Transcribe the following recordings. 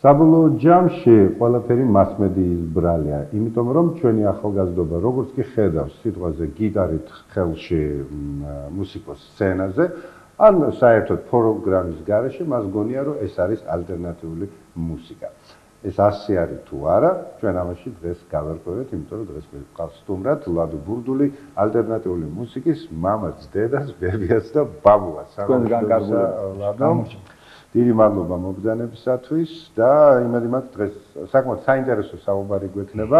საბოლოო ჯამში ყველაფერი მასმედიის ბრალია, იმიტომ რომ ჩვენი ახალგაზრდობა როგორც კი ხედავს სიტყვაზე გიტარით ხელში მუსიკოს სცენაზე, ან საერთოდ პროგრამის გარეშე მას გონია რომ ეს არის ალტერნატიული მუსიკა. ეს ასე არის თუ არა, ჩვენ ამაში დღეს გავერკვევით, იმიტომ რომ დღეს მიყავს სტუმრად ლადო ბურდული ალტერნატიული მუსიკის მამაც, დედას, ბებიას და ბაბუას. თქვენგან კარგია ლადო. დიდი მადლობა მოგზაურობისათვის და იმედი მაქვს დღეს საკმაოდ საინტერესო საუბარი გვექნება.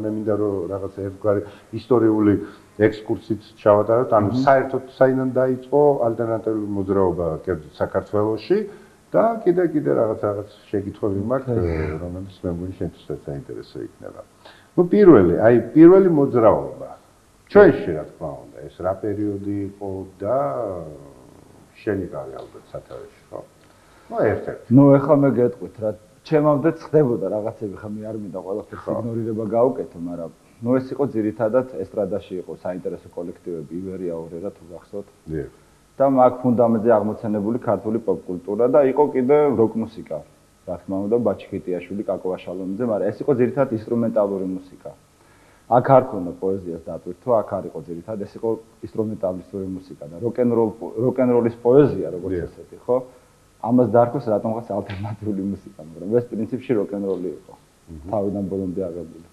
მე მინდა რომ რაღაცა ერთგვარი ისტორიული ექსკურსით ჩავატაროთ, ანუ საერთოდ საიდან დაიწყო ალტერნატიული მოძრაობა კერძოდ საქართველოში და კიდე რაღაც შეკითხვები მაქვს, რომელიც მე მგონი შენთვისაც საინტერესო იქნება. ნუ პირველი მოძრაობა ჩვენში რა თქმა უნდა, ეს რა პერიოდი იყო და შენი გავი ალბათ სათავეში, ხო? ნუ ერთ-ერთი. ნუ ეხლა მე გეტყვით რა, ჩემამდეც ხდებოდა რაღაცები, ხა მე არ მინდა ყველაფერს იგნორირება გავუკეთო, მაგრამ ნუ ეს იყო ძირითადად ესტრადაში იყო საინტერესო კოლექტივები, ივერია ორერა თუ გახსოვთ. დიახ. და მაგ ფუნდამენტზე აღმოცენებული ქართული პოპ-კულტურა და იყო კიდე როკ-მუსიკა. რა თქმა უნდა, ბაჩქიტიაშვილი, კაკო ვაშალონიშვილი, მაგრამ ეს იყო ძირითადად ინსტრუმენტალური მუსიკა. აქ არ ქონდა პოეზიას დატვირთვა, აქ არ იყო ძირითადად, ეს იყო ინსტრუმენტალისტური მუსიკა და როკ-ენ-როლის პოეზია, როგორც ესეთი, ხო? ამას დაარქვეს რატომღაც ალტერნატიული მუსიკა, მაგრამ ეს პრინციპში როკ-ენ-როლი იყო. თავიდან ბოლომდე აღებული.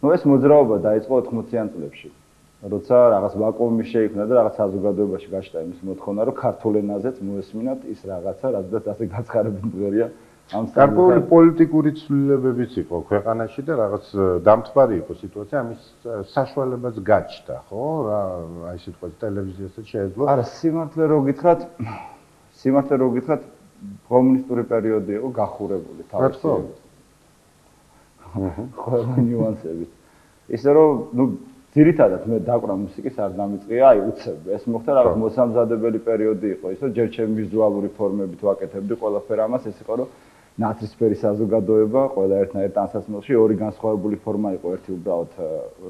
ნუ ეს მოძრაობა დაიწყო 80-იან წლებში. როცა რაღაც ვაკუუმი შეიქმნა და რაღაც საზოგადოებაში გაჩნდა იმის მოთხოვნა, რომ ქართულ ენაზეც მოესმინათ ის რაღაცა, რადგან ასე გაცხარებული მღერია. გარკვეული პოლიტიკური ცვლილებებიც იყო ქვეყანაში და რაღაც დამთვარი იყო სიტუაცია, ამის საშუალებაც გაჩნდა, ხო? აი სიტყვაზე ტელევიზიასაც შეეძლო. არა, სიმართლე რო გითხრათ, კომუნისტური პერიოდი იყო გახურებული თავისუფლად. ყველა ნიუანსებით. ისე რომ, ნუ ძირითადად მე დაკვრა მუსიკის არ დამიწყია, აი უცებ. ეს მოხდა რაღაც მოსამზადებელი პერიოდი იყო, ისე ჯერ ჩემი ვიზუალური ფორმებით ვაკეთებდი ყველაფერ ამას, ეს იყო რომ ნაცრისფერი საზოგადოება, ყველა ერთნაირ ტანსაცმელში ორი განსხვავებული ფორმა იყო, ერთი უბრალოდ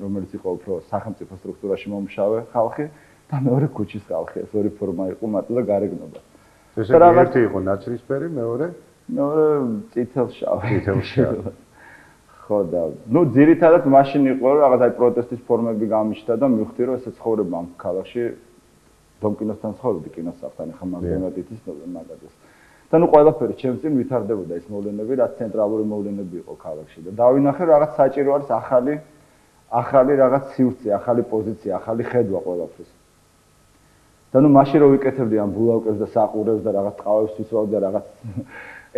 რომელიც იყო უფრო სახელმწიფო სტრუქტურაში მომუშავე ხალხი და მეორე ქუჩის ხალხი, ეს ორი ფორმა იყო მარტო და გარეგნობა. ესე იგი ერთი იყო ნაცრისფერი, მეორე წითელშავი. ხო და ნუ ძირითადად მაშინ იყო რომ რაღაც აი პროტესტის ფორმები გამიშთა და მივხვდი რომ ესე ცხოვრება ამ ქალაქში დომ კინოსთან ცხოვრობდი კინოსახთან ახლა მაგდენად ითისნობენ მაგადეს. და ნუ ყველაფერი ჩემს წინ ვითარდებოდა ეს მოვლენები, რაც ცენტრალური მოვლენები იყო ქალაქში და დავინახე რაღაც საჭირო არის ახალი რაღაც სივრცე, ახალი პოზიცია, ახალი ხედვა ყველაფრის. და ნუ მაშინ რომ ვიკეთებდი ამ ბულავკებს და საყურებს და რაღაც ტყავებს ვისვავდი და რაღაც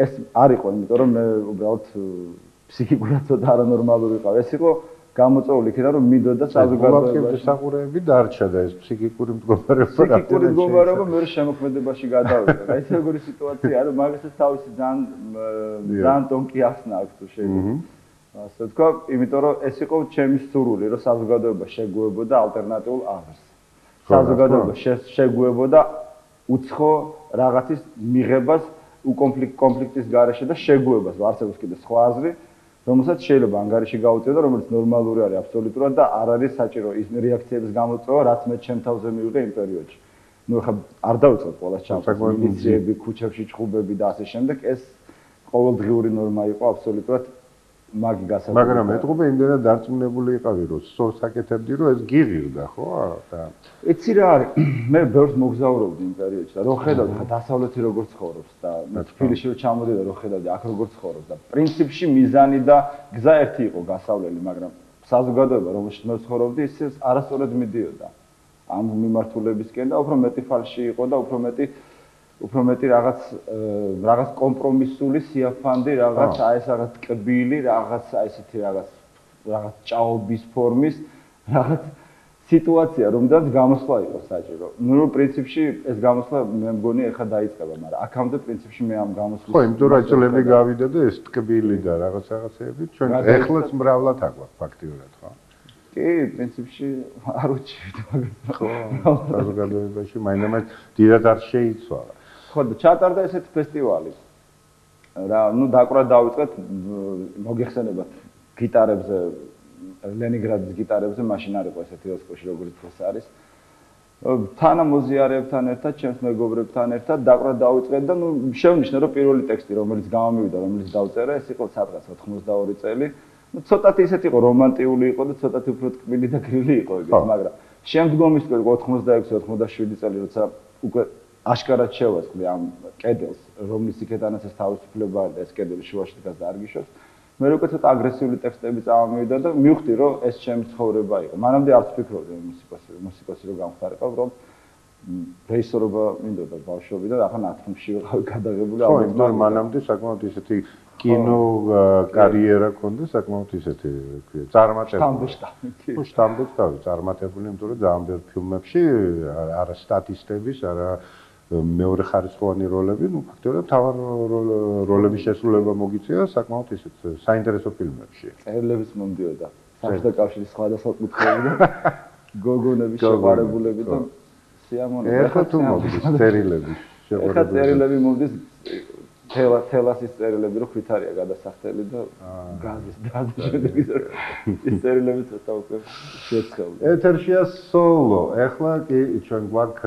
ეს არ იყო, იმიტომ რომ მე უბრალოდ ფსიქიკურად ცოტა არანორმალური ვიყავ. ეს იყო გამოწვეული იქიდან რომ მინდოდა საზოგადოებაში საყურეები დარჩა და ეს ფსიქიკური მდგომარეობა ფსიქიკური მდგომარეობა მე შემოქმედებაში გადავიდა. აი ეს როგორი სიტუაცია არის, მაგასაც თავისი ძალიან ტონკი ახსნა აქვს თუ შეიძლება. ასე თქვა, იმიტომ რომ ეს იყო ჩემი სურვილი, რომ საზოგადოება შეგუებოდა ალტერნატიულ აზრს. საზოგადოება შეგუებოდა უცხო რაღაცის მიღებას კონფლიქტის გარეშე და შეგუებას, არსებობს კიდე სხვა აზრი, რომელსაც შეიძლება ანგარიში გაუწიო და რომელიც ნორმალური არის აბსოლუტურად და არ არის საჭირო ის რეაქციების გამოწვევა, რაც მე ჩემ თავზე მივიღე იმ პერიოდში. ნუ ახლა არ დავიწყოთ ყველას ჩამწეს, მილიციები, ქუჩებში ჭხუბები და ასე შემდეგ, ეს ყოველდღიური ნორმა იყო აბსოლუტურად მაგი გასაგები. მაგრამ ეთყობა იმდენად დარწმუნებული იყავი, რომ სწორს აკეთებდი, რომ ეს გიღირდა, ხო? და იცი რა არის, მე ბევრს მოგზაურობდი იმ პერიოდში და რო ხედავდი ხა დასავლეთი როგორ ცხოვრობს და თბილისში რო ჩამოდი და რო ხედავდი აქ როგორ ცხოვრობს და პრინციპში მიზანი და გზა ერთი იყო გასავლელი, მაგრამ საზოგადოება რომელშიც მე ვცხოვრობდი, ის არასწორად მიდიოდა ამ მიმართულებისკენ და უფრო მეტი ფალში იყო და უფრო მეტი რაღაც კომპრომისული სიაფანდი, რაღაც აი ეს რაღაც კბილი, რაღაც აი ესეთი რაღაც ჭაობის ფორმის, რაღაც სიტუაცია, რომელზეც გამოსვლა იყო საჭირო. ნუ პრინციპში ეს გამოსვლა მე მგონი ეხა დაიწყება, მაგრამ აქამდე პრინციპში მე ამ გამოსვლის ხო, იმიტომ რომ წლები გავიდა და ეს კბილი და რაღაცები ჩვენ ეხლაც მრავლად აგვაქვს ფაქტიურად, ხო? კი, პრინციპში არ უჩივდი მაგას. ხო, საზოგადოებაში მაინც დიდად არ შეიცვალა. ხო და ჩატარდა ესეთი ფესტივალი. რა, ნუ დაკვრა დავიწყეთ, მოგეხსენებათ გიტარებზე ლენინგრადის გიტარებზე მაშინ არ იყო ესეთი ოსკოში როგორც დღეს არის. თანამოზიარებთან ერთად, ჩემს მეგობრებთან ერთად დაკვრა დავიწყეთ და შევნიშნე რომ პირველი ტექსტი რომელიც გამომივიდა, რომელიც დავწერე, ეს იყო სადღაც 82 წელი. ცოტათი ისეთი იყო რომანტიული იყო და ცოტათი უფრო ტკბილი და გრილი იყო ეგეც, მაგრამ შემდგომის 86-87 წელი როცა უკვე აშკარად შევასწრე ამ კედელს, რომლის იქედანაც ეს თავისუფლება არის და ეს კედელი შუაში დგას და არ გიშოს. მე უკვე ცოტა აგრესიული ტექსტები წამოვიდა და მივხვდი რომ ეს ჩემი ცხოვრება იყო. მანამდე არც ფიქრობდი მუსიკოსი რო გამხდარიყავ, რომ რეჟისორობა მინდოდა ბავშვობი და ახლა ნათლში ვიყავი გადაღებული. ხო, მანამდე საკმაოდ ისეთი კინო კარიერა ქონდა, საკმაოდ ისეთი წარმატებული. შტამბეშტავი წარმატებული, იმიტომ რომ ძალიან ბევრ ფილმებში არა სტატისტების, არა მეორე ხარისხოვანი როლები, ფაქტობრივად თავარ როლების შესრულება მოგიწია საკმაოდ ისეთ საინტერესო ფილმებში. წერილების მომდიოდა. საბჭოთა კავშირის სხვადასხვა კუთხეები და გოგონების შეყვარებულები და სიამოვნებები. ეხლა თუ მოგდის წერილები შეყვარებულები. ეხლა წერილები მომდის თელასის წერილები რო ხვითარია გადასახდელი და გაზის შედეგი ის წერილები ცოტა უკვე შეცხებული. ეთერშია სოლო. ეხლა კი ჩვენ გვაქვს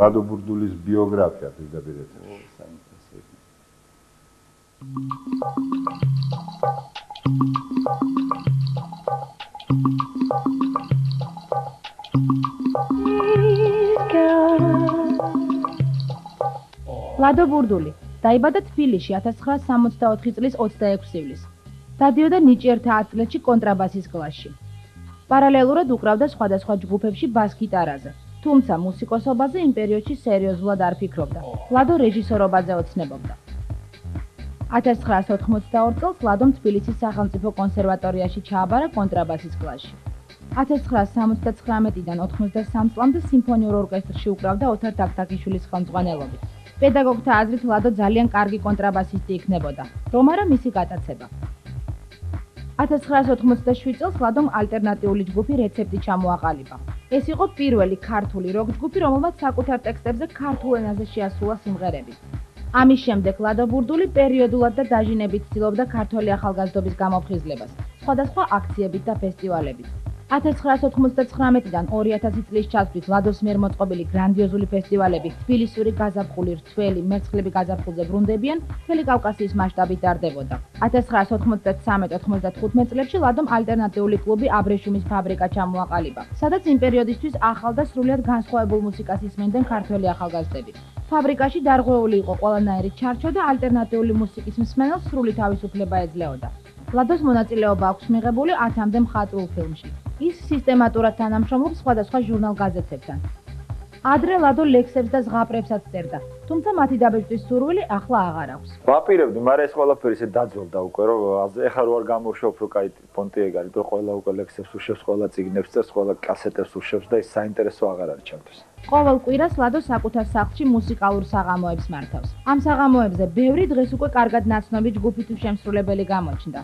ლადო ბურდულის ბიოგრაფია პირდაპირ ეთერში. ლადო ბურდული დაიბადა თბილისში 1964 წლის 26 ივლისს. დადიოდა ნიჭიერთა ათწლედში კონტრაბასის კლასში. პარალელურად უკრავდა სხვადასხვა ჯგუფებში ბას-გიტარაზე. თუმცა მუსიკოსობაზე იმ პერიოდში სერიოზულად არ ფიქრობდა. ლადო რეჟისორობაზე ოცნებობდა. 1982 წელს ლადომ თბილისის სახელმწიფო კონსერვატორიაში ჩააბარა კონტრაბასის კლასში. 1979-დან 83 წლამდე სიმფონიურ ორკესტრში უკრავდა ოთარ თაქთაქიშვილის ხელმძღვანელობით. პედაგოგთა აზრით ლადო ძალიან კარგი კონტრაბასისტი იქნებოდა, რომ არა მისი გატაცება. 1987 წელს ლადომ ალტერნატიული ჯგუფი რეცეპტი ჩამოაყალიბა. ეს იყო პირველი ქართული როკ ჯგუფი, რომელმაც საკუთარ ტექსტებზე ქართულ ენაზე შეასრულა სიმღერები. ამის შემდეგ ლადო ბურდული პერიოდულად და დაჟინებით ცდილობდა ქართველი ახალგაზრდობის გამოფხიზლებას, სხვადასხვა აქციებით და ფესტივალებით. 1999-დან 2000 წლის ჩათვლით ლადოს მიერ მოწყობილი გრანდიოზული ფესტივალები თბილისური გაზაფხული, რცველი, მერცხლები გაზაფხულზე ბრუნდებიან, მთელი კავკასიის მასშტაბით ტარდებოდა. 1993-95 წლებში ლადომ ალტერნატიული კლუბი აბრეშუმის ფაბრიკა ჩამოაყალიბა, სადაც იმ პერიოდისთვის ახალ და სრულიად განსხვავებულ მუსიკას ისმენდნენ ქართველი ახალგაზრდები. ფაბრიკაში დარღვეული იყო ყველანაირი ჩარჩო და ალტერნატიული მუსიკის მსმენელს სრული თავისუფლება ეძლეოდა. ლადოს მონაწილეობა აქვს მიღებული 10-მდე მხატვრულ ფილმში. ის სისტემატურად თანამშრომლობს სხვადასხვა ჟურნალ-გაზეთებთან. ადრე ლადო ლექსებს და ზღაპრებსაც წერდა, თუმცა მათი დაბეჭდის სურვილი ახლა აღარ აქვს. ვაპირებდი, მაგრამ ეს ყველაფერი ისე დაძველდა უკვე, რომ ეხლა რო არ გამოვშობ, რო კაი პონტი ეგარი, რომ ყველა უკვე ლექსებს უშვებს, ყველა წიგნებს წერს, ყველა კასეტებს უშვებს და ის საინტერესო აღარ არის ჩემთვის. ყოველ კვირას ლადო საკუთარ სახლში მუსიკალურ საღამოებს მართავს. ამ საღამოებზე ბევრი დღეს უკვე კარგად ნაცნობი ჯგუფი თუ შემსრულებელი გამოჩნდა.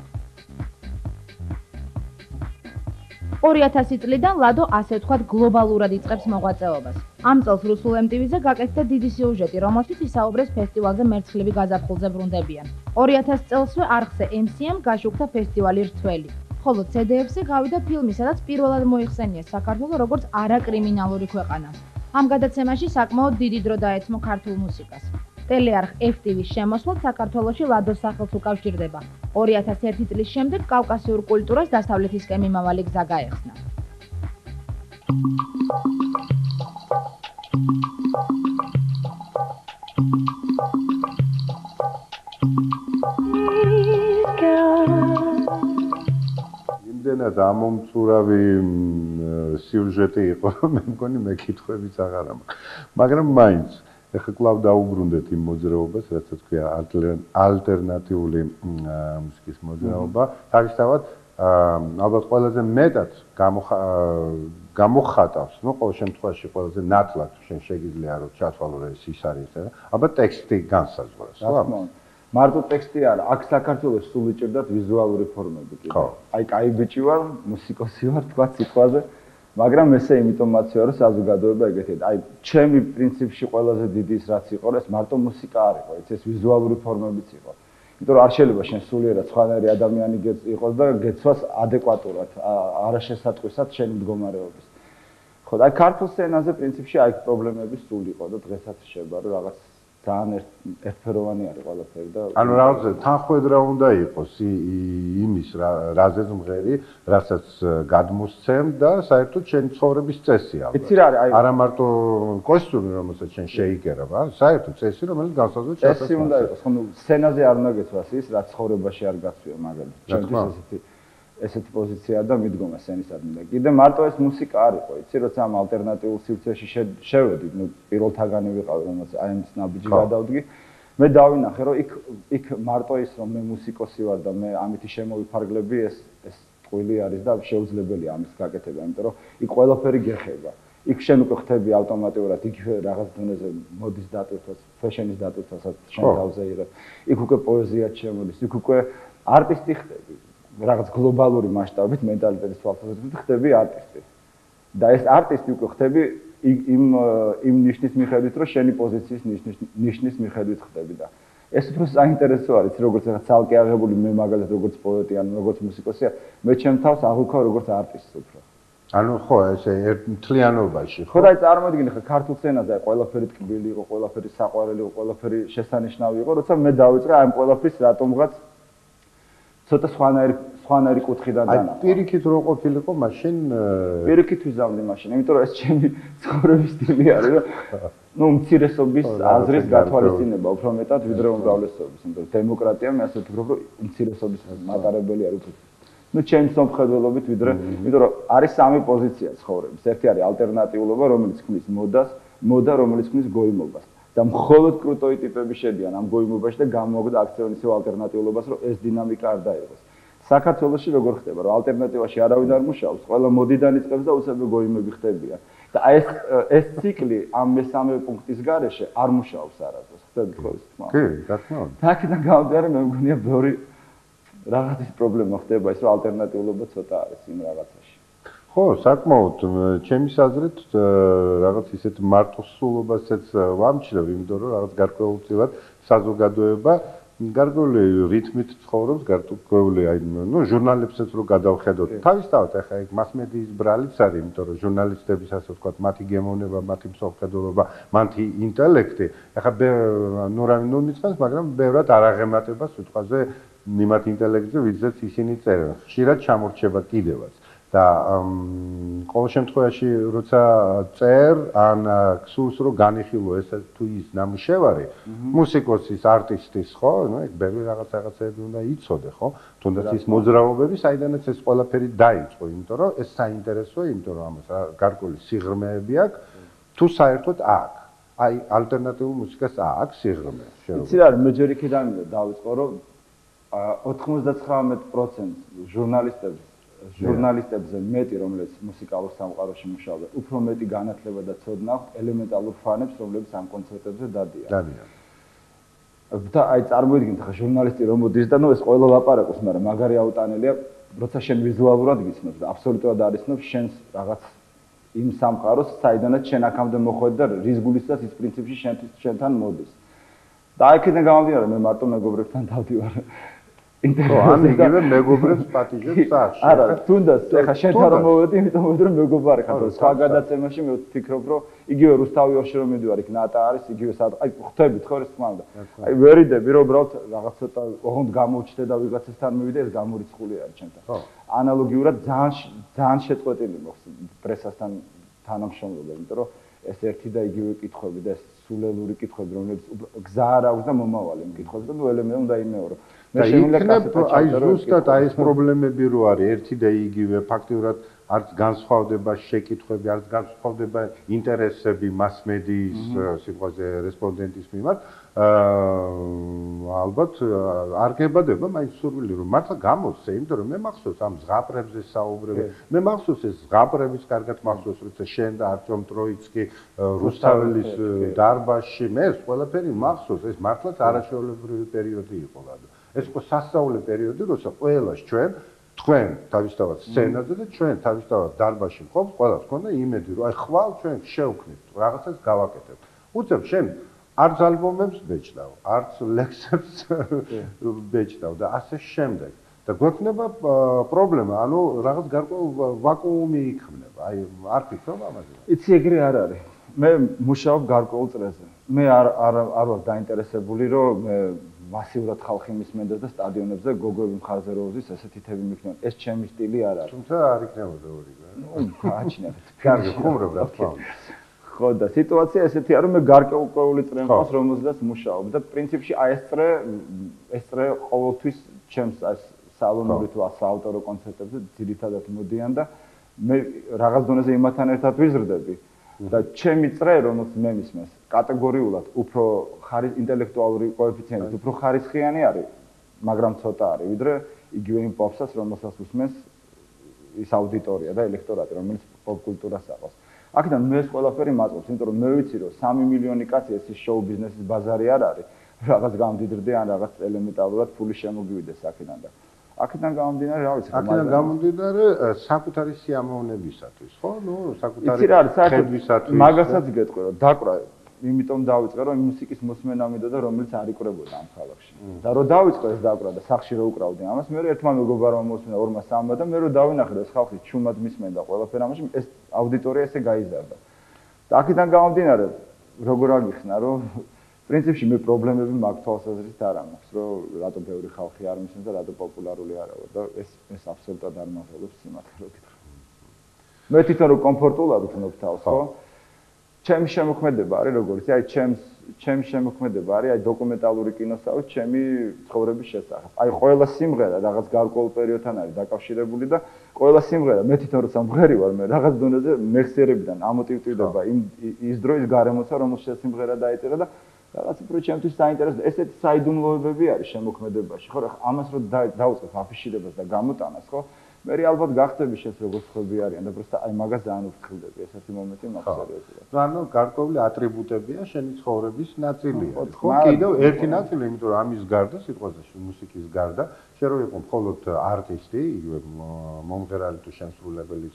2000 წლიდან ლადო ასე ვთქვათ გლობალურად იწყებს მოღვაწეობას. ამ წელს რუსულ MTV-ზე გაკეთდა დიდი სიუჟეტი, რომელშიც ისაუბრეს ფესტივალზე მერცხლები გაზაფხულზე ბრუნდებიან. 2000 წელსვე არხზე MCM გაშუქდა ფესტივალი რცველი. ხოლო CD-ებზე გავიდა ფილმი, სადაც პირველად მოიხსენიეს საქართველო როგორც არაკრიმინალური ქვეყანა. ამ გადაცემაში საკმაოდ დიდი დრო დაეცმო ქართულ მუსიკას. ტელეარხ FTV-ს შემოსვლად საქართველოში ლადოს სახელს უკავშირდება. 2001 წლის შემდეგ კავკასიურ კულტურას დასავლეთისკენ მიმავალი გზა გაეხსნა. იმდენად ამომწურავი სიუჟეტი იყო, რომ მე მგონი მეკითხვებიც აღარ მაქვს. მაგრამ მაინც ეხლა კლავ დაუბრუნდეთ იმ მოძრაობას, რაც თქვია ალტერნატიული მუსიკის მოძრაობა. თავისთავად ალბათ ყველაზე მეტად გამოხატავს, ну, ყოველ შემთხვევაში ყველაზე ნათლად შენ შეგიძლია რომ ჩათვალო ეს ის არის და ალბათ ტექსტი განსაზღვრავს, ხო? მარტო ტექსტი არა, აქ საქართველოს სულ იჭერდათ ვიზუალური ფორმები კიდე. აი, კაი ბიჭი ვარ, მუსიკოსი ვარ, თქვა სიტყვაზე. მაგრამ ესე იმიტომ მაცია რომ საზოგადოება ეგეთია. აი, ჩემი პრინციპში ყველაზე დიდი ის რაც იყო, ეს მარტო მუსიკა არ იყო, ეს ვიზუალური ფორმებიც იყო. იმიტომ რომ არ შეიძლება შენ სულიერად სხვანაირი ადამიანი იყოს და გეცვას ადეკვატურად, არაშესატყვისად შენი მდგომარეობის. ხო, და ქართულ სცენაზე პრინციპში აი პრობლემები სულ იყო და დღესაც შეება რომ რაღაც ძალიან ერთფეროვანი არის ყველაფერი და ანუ რაღაც თანხმედრა უნდა იყოს იმის რაზეც მღერი, რასაც გადმოსცემ და საერთოდ შენი ცხოვრების წესი ალბათ. იცი რა არის? არა მარტო კოსტუმი, რომელსაც შენ შეიკერებ, ან საერთოდ წესი, რომელიც განსაზღვრავს შენ წესი უნდა იყოს, ხო, სცენაზე არ უნდა გეცვას ის, რაც ცხოვრებაში არ გაცვია მაგალითად. ჩემთვის ესეთი პოზიცია და მიდგომა სცენისადმი და კიდე მარტო ეს მუსიკა არ იყო, იცი, როცა ამ ალტერნატიულ სივრცეში შევედი, ნუ პირველთაგანი ვიყავი, რომელსაც აი ამ ნაბიჯი გადავდგი, მე დავინახე, რომ იქ მარტო ის, რომ მე მუსიკოსი ვარ და მე ამითი შემოვიფარგლები, ეს ტყუილი არის და შეუძლებელია ამის გაკეთება, იმიტომ რომ იქ ყველაფერი გეხება. იქ შენ უკვე ხდები ავტომატურად იგივე რაღაც დონეზე მოდის დატვირთვას, ფეშენის დატვირთვასაც შენ თავზე იღებ. იქ უკვე პოეზიაც შემოდის, იქ უკვე არტისტი ხდები. რაღაც გლობალური მასშტაბით მენტალიტეტის თვალსაზრისით ხდები არტისტი. და ეს არტისტი უკვე ხდები იმ ნიშნის მიხედვით, რომ შენი პოზიციის ნიშნის მიხედვით ხდები და ეს უფრო საინტერესო არის, როგორც რაღაც ცალკე აღებული მე მაგალითად როგორც პოეტი ან როგორც მუსიკოსი, მე ჩემ თავს აღვიქვა როგორც არტისტს უფრო. ანუ ხო, ესე ერთთლიანობაში. ხო და წარმოიდგინე ხა ქართულ სცენაზე ყველაფერი ტკბილი იყო, ყველაფერი საყვარელი იყო, ყველაფერი შესანიშნავი იყო, როცა მე დავიწყე ამ ყველაფრის რატომღაც ცოტა სხვანაირი კუთხიდან დანა. აი პირიქით რო ყოფილიყო მაშინ პირიქით ვიზამდი მაშინ, იმიტომ რომ ეს ჩემი ცხოვრების სტილი არის, რომ ნუ უმცირესობის აზრის გათვალისწინება უფრო მეტად ვიდრე უმრავლესობის, იმიტომ რომ დემოკრატია მე ასე ვფიქრობ, რომ უმცირესობის მატარებელი არის უფრო. ნუ ჩემს მომხედველობით ვიდრე, იმიტომ რომ არის სამი პოზიცია ცხოვრების. ერთი არის ალტერნატიულობა, რომელიც ქმნის მოდა, რომელიც ქმნის გოიმობას. და მხოლოდ კრუტოი ტიპები შედიან ამ გოიმობაში და გამოგდა აქციონისეულ ალტერნატიულობას, რომ ეს დინამიკა არ დაიღოს. საქართველოში როგორ ხდება, რომ ალტერნატივაში არავინ არ მუშაობს, ყველა მოდიდან იწყებს და უცებ გოიმები ხდებიან. და ეს ციკლი ამ მესამე პუნქტის გარეშე არ მუშაობს არასდროს. ხდებით ხო ის თქმა? კი, რა თქმა უნდა. და აქედან გამომდინარე მე მგონია ბევრი რაღაცის პრობლემა ხდება ის, რომ ალტერნატიულობა ცოტა არის იმ რაღაცაში. ხო, საკმაოდ ჩემის აზრით რაღაც ისეთ მარტოსულობასაც ვამჩნევ, იმიტომ რომ რაღაც გარკვეულწილად საზოგადოება გარკვეული რითმით ცხოვრობს, გარკვეული აი ნუ ჟურნალებსაც რო გადავხედოთ. თავისთავად ახლა ეგ მასმედიის ბრალიც არის, იმიტომ რომ ჟურნალისტების ასე ვთქვათ, მათი გემოვნება, მათი მსოფლმხედველობა, მათი ინტელექტი, ახლა ნუ რა მინუცხავს, მაგრამ ბევრად არ აღემატება სიტყვაზე იმათ ინტელექტზე, ვისაც ისინი წერენ. ხშირად ჩამორჩება კიდევაც. და ყოველ შემთხვევაში როცა წერ ან გსურს რომ განიხილო ეს თუ ის ნამუშევარი მუსიკოსის არტისტის ხო ნუ ეგ ბევრი რაღაცები უნდა იცოდე ხო თუნდაც ის მოძრაობები საიდანაც ეს ყველაფერი დაიწყო იმიტომ რომ ეს საინტერესოა იმიტომ რომ ამას გარკვეული სიღრმეები აქვს თუ საერთოდ აქვს აი ალტერნატიულ მუსიკას აქვს სიღრმე იცი რა მე ჯერ იქიდან დავიწყო რომ 99% ჟურნალისტებზე მეტი რომლებიც მუსიკალურ სამყაროში მუშაობენ, უფრო მეტი განათლება და ცოდნა აქვთ ელემენტალურ ფანებს, რომლებიც ამ კონცერტებზე დადიან. და აი წარმოიდგინეთ ხა ჟურნალისტი რომ მოდის და ნუ ეს ყველა ლაპარაკობს, მაგრამ მაგარი აუტანელია, როცა შენ ვიზუალურად გიცნობს და აბსოლუტურად არიცნობს შენს რაღაც იმ სამყაროს, საიდანაც შენ აქამდე მოხვედი და რის გულისას ის პრინციპში შენთან მოდის. და აქედან გამომდინარე მე მარტო მეგობრებთან დავდივარ. ან იგივე მეგობრებს პატიჟებს სახში. არა, თუნდაც ეხა შენთან რომ მოვედი, იმიტომ რომ მეგობარი ხარ. სხვა გადაცემაში მე ვფიქრობ, რომ იგივე რუსთავი ორში რომ მიდივარ, იქ ნატა არის, იგივე აი ხვდებით ხო ეს თქმა უნდა. აი ვერიდები, რომ უბრალოდ რაღაც ცოტა ოღონდ გამოვჩდე და ვიღაცასთან მივიდე, ეს გამორიცხული არის ჩემთან. ხო. ანალოგიურად ძალიან შეწყვეტილი მოხდა პრესასთან თანამშრომლობა, იმიტომ რომ ეს ერთი და იგივე კითხვები და ეს სულელური კითხვები, რომლებიც გზა არ აქვს და მომავალი იმ კითხვებს და ნუ ელემენტი უნდა იმეორო. და აი ზუსტად აი ეს პრობლემები რო არის ერთი და იგივე ფაქტიურად არც განსხვავდება შეკითხვები, არც განსხვავდება ინტერესები მასმედიის სიტყვაზე რესპონდენტის მიმართ. ალბათ არ გებადება მაინც სურვილი რომ მართლა გამოსცე, იმიტომ რომ მე მახსოვს ამ ზღაპრებზე საუბრები. მე მახსოვს ეს ზღაპრების კარგად მახსოვს, როცა შენ და არტემ ტროიცკი რუსთაველის დარბაზში მე ეს ყველაფერი მახსოვს, ეს მართლაც არაშეულებრივი პერიოდი იყო ლადო. ეს იყო სასწაული პერიოდი, როცა ყველას თქვენ თავისთავად სცენაზე და ჩვენ თავისთავად დარბაზში მყოფ, ყველას ჰქონდა იმედი, რომ აი ხვალ ჩვენ შევქმნით, რაღაცას გავაკეთებთ. უცებ შენ არც ალბომებს ბეჭდავ, არც ლექსებს ბეჭდავ და ასე შემდეგ. და გვექნება პრობლემა, ანუ რაღაც გარკვეულ ვაკუუმი იქმნება. აი, არ ფიქრობ ამაზე? იცი ეგრე არ არის. მე მუშაობ გარკვეულ წრეზე. მე არ ვარ დაინტერესებული, რომ მე მასიურად ხალხი მისმენდეს და სტადიონებზე გოგოები მხარზე როუზის ესეთი თები მიქნონ. ეს ჩემი სტილი არ არის. თუმცა არ იქნებოდა ორივე. ნუ გააჩინეთ. კარგი, ხუმრობ რა თქმა უნდა. ხო და სიტუაცია ესეთია, რომ მე გარკვეული წრე მყავს, რომელზეც მუშაობ და პრინციპში აი ეს წრე ყოველთვის ჩემს სალონური თუ საავტორო კონცერტებზე ძირითადად მოდიან და მე რაღაც დონეზე იმათთან ერთად ვიზრდები და ჩემი წრე, რომელსაც მე მისმენს, კატეგორიულად უფრო ინტელექტუალური კოეფიციენტით უფრო ხარისხიანი არის, მაგრამ ცოტა არის, ვიდრე იგივე იმ პოპსაც, რომელსაც უსმენს ის აუდიტორია და ელექტორატი, რომელიც პოპ კულტურას აყავს. აქედან მე ეს ყველაფერი მაწყობს, იმიტომ რომ მე ვიცი, რომ 3 მილიონი კაცი ეს შოუ ბიზნესის ბაზარი არ არის, რაღაც გამდიდრდე ან რაღაც ელემენტარულად ფული შემოგივიდეს აქედან და აქედან გამომდინარე, რა ვიცი, აქედან გამომდინარე საკუთარი სიამოვნებისათვის, ხო? ნუ საკუთარი ხედვისათვის. მაგასაც გეტყვი, რომ დაკვრა, იმიტომ დავიწყე, რომ მუსიკის მოსმენა მინდოდა, რომელიც არ იყრებოდა ამ ქალაქში. და რომ დავიწყე ეს დაკვრა და სახში რო უკრავდი ამას, მე ერთმა მეგობარმა მოსმენა, ორმა სამმა და მე რო დავინახე, რომ ეს ხალხი ჩუმად მისმენდა ყველაფერ ამაში, ეს აუდიტორია ესე გაიზარდა. და აქედან გამომდინარე, როგორ აგიხსნა, რომ პრინციპში მე პრობლემები მაქვს თვალსაზრისით არ მაქვს, რომ რატო ბევრი ხალხი არ მისმენს და რატო პოპულარული არა ვარ და ეს აბსოლუტურად არ მახსოვს სიმართლე რო გითხრა. მე თვითონ რო კომფორტულად ვქნობ თავს, ხო? ჩემი შემოქმედება არის როგორიც, აი ჩემი შემოქმედება არის აი დოკუმენტალური კინოსავით ჩემი ცხოვრების შესახებ. აი ყველა სიმღერა რაღაც გარკვეულ პერიოდთან არის დაკავშირებული და ყველა სიმღერა მე თვითონ როცა მღერი ვარ, მე რაღაც დონეზე მეხსიერებიდან ამოტივტივდება ის დროის გარემოცა, რომელშიც სიმღერა დაიწერა და რაღაც უფრო ჩემთვის საინტერესო ესეთი საიდუმლოებები არის შემოქმედებაში, ხო რა ამას რო დავუწყებ აფიშირებას და გამოტანას, ხო? მე ალბათ გახდები შეს როგორც ხები არიან და просто აი მაგას ძალიან ვფრთხილდები ესეთი მომენტი მაქვს სერიოზულად. ნუ ანუ გარკვეული ატრიბუტებია შენი ცხოვრების ნაწილია. ხო, კიდევ ერთი ნაწილი, იმიტომ რომ ამის გარდა, სიტყვაზე მუსიკის გარდა, შენ რო იყო მხოლოდ არტისტი, იგივე მომღერალი თუ შემსრულებელი,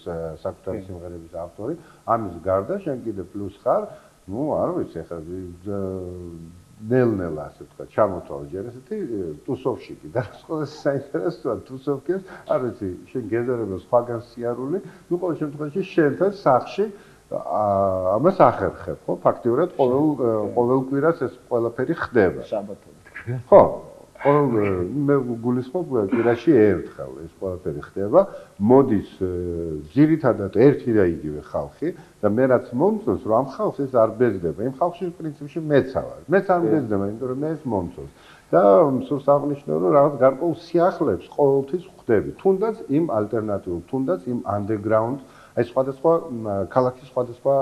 საკუთარი სიმღერების ავტორი, ამის გარდა შენ კიდევ პლუს ხარ, ნუ არ ვიცი, ახლა ნელ-ნელა ასე ვთქვა, ჩამოთვალე ჯერ ესეთი ტუსოვშიკი და სხვა საინტერესოა ტუსოვკებს, არ ვიცი, შენ გეზარება სხვაგან სიარული, ნუ ყოველ შემთხვევაში შენთან სახში ამას ახერხებ, ხო? ფაქტიურად ყოველ კვირას ეს ყველაფერი ხდება. შაბათობით. ხო. მე გულისხმობ კვირაში ერთხელ ეს ყველაფერი ხდება, მოდის ძირითადად ერთი და იგივე ხალხი და მე რაც მომწონს, რომ ამ ხალხს ეს არ ბეზდება, იმ ხალხში პრინციპში მეც ავარ. მეც არ ბეზდება, იმიტომ რომ მე ეს მომწონს. და სურს აღნიშნო, რომ რაღაც გარკვეულ სიახლეებს ყოველთვის ხვდები, თუნდაც იმ ალტერნატიულ, თუნდაც იმ underground, აი სხვადასხვა ქალაქის სხვადასხვა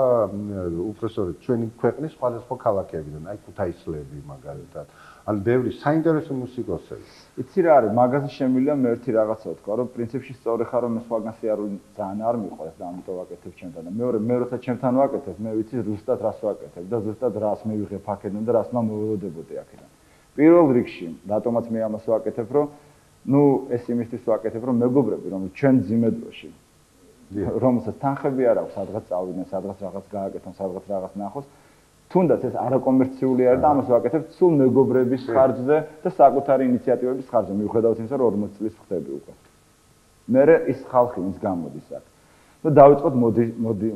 უпроსორეთ ჩვენი ქვეყნის სხვადასხვა ქალაქებიდან, აი ქუთაისლები მაგალითად. ან ბევრი საინტერესო მუსიკოსები. იცი რა არის, მაგაზე შემიძლია მე ერთი რაღაცა ვთქვა, რომ პრინციპში სწორი ხარ, რომ მე სხვაგან სიარული ძალიან არ მიყვარს და ამიტომ ვაკეთებ ჩემთან და მეორე მე როცა ჩემთან ვაკეთებ, მე ვიცი ზუსტად რას ვაკეთებ და ზუსტად რას მივიღებ აქედან და რას მამოველოდებოდი აქედან. პირველ რიგში, რატომაც მე ამას ვაკეთებ, რომ ნუ ეს იმისთვის ვაკეთებ, რომ მეგობრები, რომ ჩვენ ძიმედროში რომელსაც თანხები არ აქვს, სადღაც წავიდნენ, სადღაც რაღაც გააკეთონ, სადღაც რაღაც ნახოს, თუნდაც ეს არაკომერციული არის და ამას ვაკეთებ სულ მეგობრების ხარჯზე და საკუთარი ინიციატივების ხარჯზე, მიუხედავად იმისა, რომ 40 წლის ხდები უკვე. მე ის ხალხი ვინც გამოდის აქ. და დავიწყოთ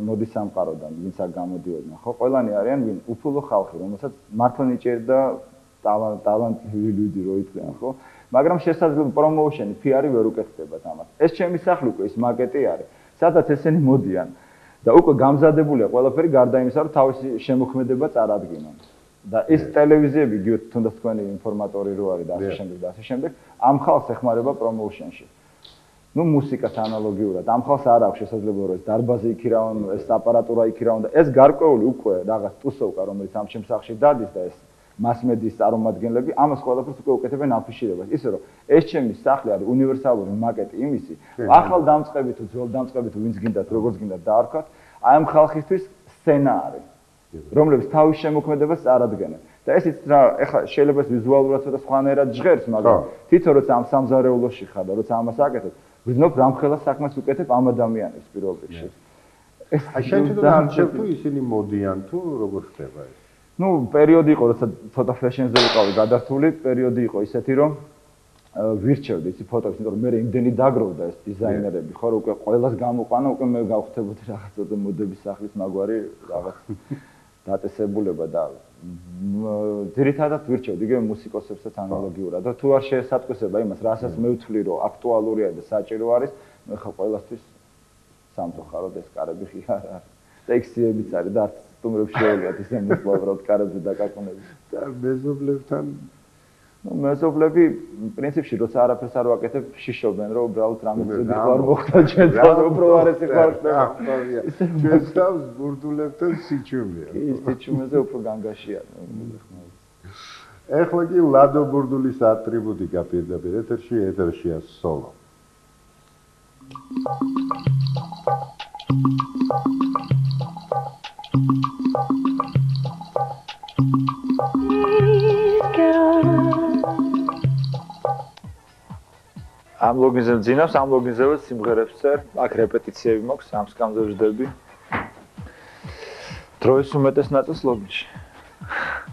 მოდი სამყაროდან, ვინც აქ გამოდიოდნენ, ხო? ყველანი არიან ვინ უფულო ხალხი, რომელსაც მართლა ნიჭიერი და ტალანტი ლუდი რო იწვიან, ხო? მაგრამ შესაძლოა პრომოუშენი, PR-ი ვერ უკეთდებათ ამას. ეს ჩემი სახლი უკვე ის მაკეტი არის, სადაც ესენი მოდიან. და უკვე გამზადებულია ყველაფერი გარდა იმისა, რომ თავისი შემოქმედება წარადგინონ. და ეს ტელევიზიები, იგივე თუნდაც თქვენი ინფორმატორი რო არის და ასე შემდეგ და ასე შემდეგ, ამ ხალხს ეხმარება პრომოუშენში. ნუ მუსიკას ანალოგიურად, ამ ხალხს არ აქვს შესაძლებლობა, რომ ეს დარბაზი იქირავონ, ეს აპარატურა იქირავონ და ეს გარკვეული უკვე რაღაც ტუსოვკა, რომელიც ამ ჩემს სახლში დადის და ეს მასმედიის წარმომადგენლები ამას ყველაფერს უკვე უკეთებენ აფიშირებას. ისე რომ ეს ჩემი სახლი არის უნივერსალური მაკეტი იმისი, ახალ დამწყები თუ ძველ დამწყები თუ ვინც გინდათ, როგორც გინდათ დაარქვათ, აი ამ ხალხისთვის სცენა არის, რომლებიც თავის შემოქმედებას წარადგენენ. და ესეც რა, ეხლა შეიძლება ეს ვიზუალურად ცოტა სხვანაირად ჟღერს, მაგრამ თვითონ როცა ამ სამზარეულოში ხარ და როცა ამას აკეთებ, ვიზნობ რამხელა საქმეს უკეთებ ამ ადამიანებს პირველ რიგში. აი შენ თვითონ არჩევ თუ ისინი მოდიან თუ როგორ ხდება ეს? ну, პერიოდი იყო, როცა ცოტა ფეშენზე ვიყავი გადართული, პერიოდი იყო ისეთი, რომ ვირჩევდი ისი ფოტოებს, იმიტომ რომ მე იმდენი დაგროვდა ეს დიზაინერები, ხო, რომ უკვე ყველას გამოყვანა, უკვე მე გავხვდებოდი რაღაცა მოდების სახლის მაგვარი რაღაც დაწესებულება და ძირითადად ვირჩევდი იგივე მუსიკოსებსაც ანალოგიურად. და თუ არ შეესატყვისება იმას, რასაც მე ვთვლი, რომ აქტუალურია და საჭირო არის, მე ხა ყველასთვის სამწუხაროდ ეს კარები ხი არ არის. ტექსტებიც არის და არც სტუმრებს შეუძლიათ ისე მოსლავროთ კარებზე დაკაკუნები. და მეზობლებთან მეზობლები პრინციპში როცა არაფერს არ ვაკეთებ, შიშობენ, რომ უბრალოდ რამე წვედი ხარ მოხდა ჩვენთან, უფრო არ ეს ხარ ხდება. ჩვენს თავს ბურდულებთან სიჩუმეა. ის სიჩუმეზე უფრო განგაშია. ეხლა კი ლადო ბურდულის ატრიბუტიკა პირდაპირ ეთერშია სოლო. ამ ლოგინზე მძინავს, ამ ლოგინზეც სიმღერებს წერ, აქ რეპეტიციები მაქვს, ამ სკამზე ვждები. დროის უმეტეს ნაწილს ლოგინში.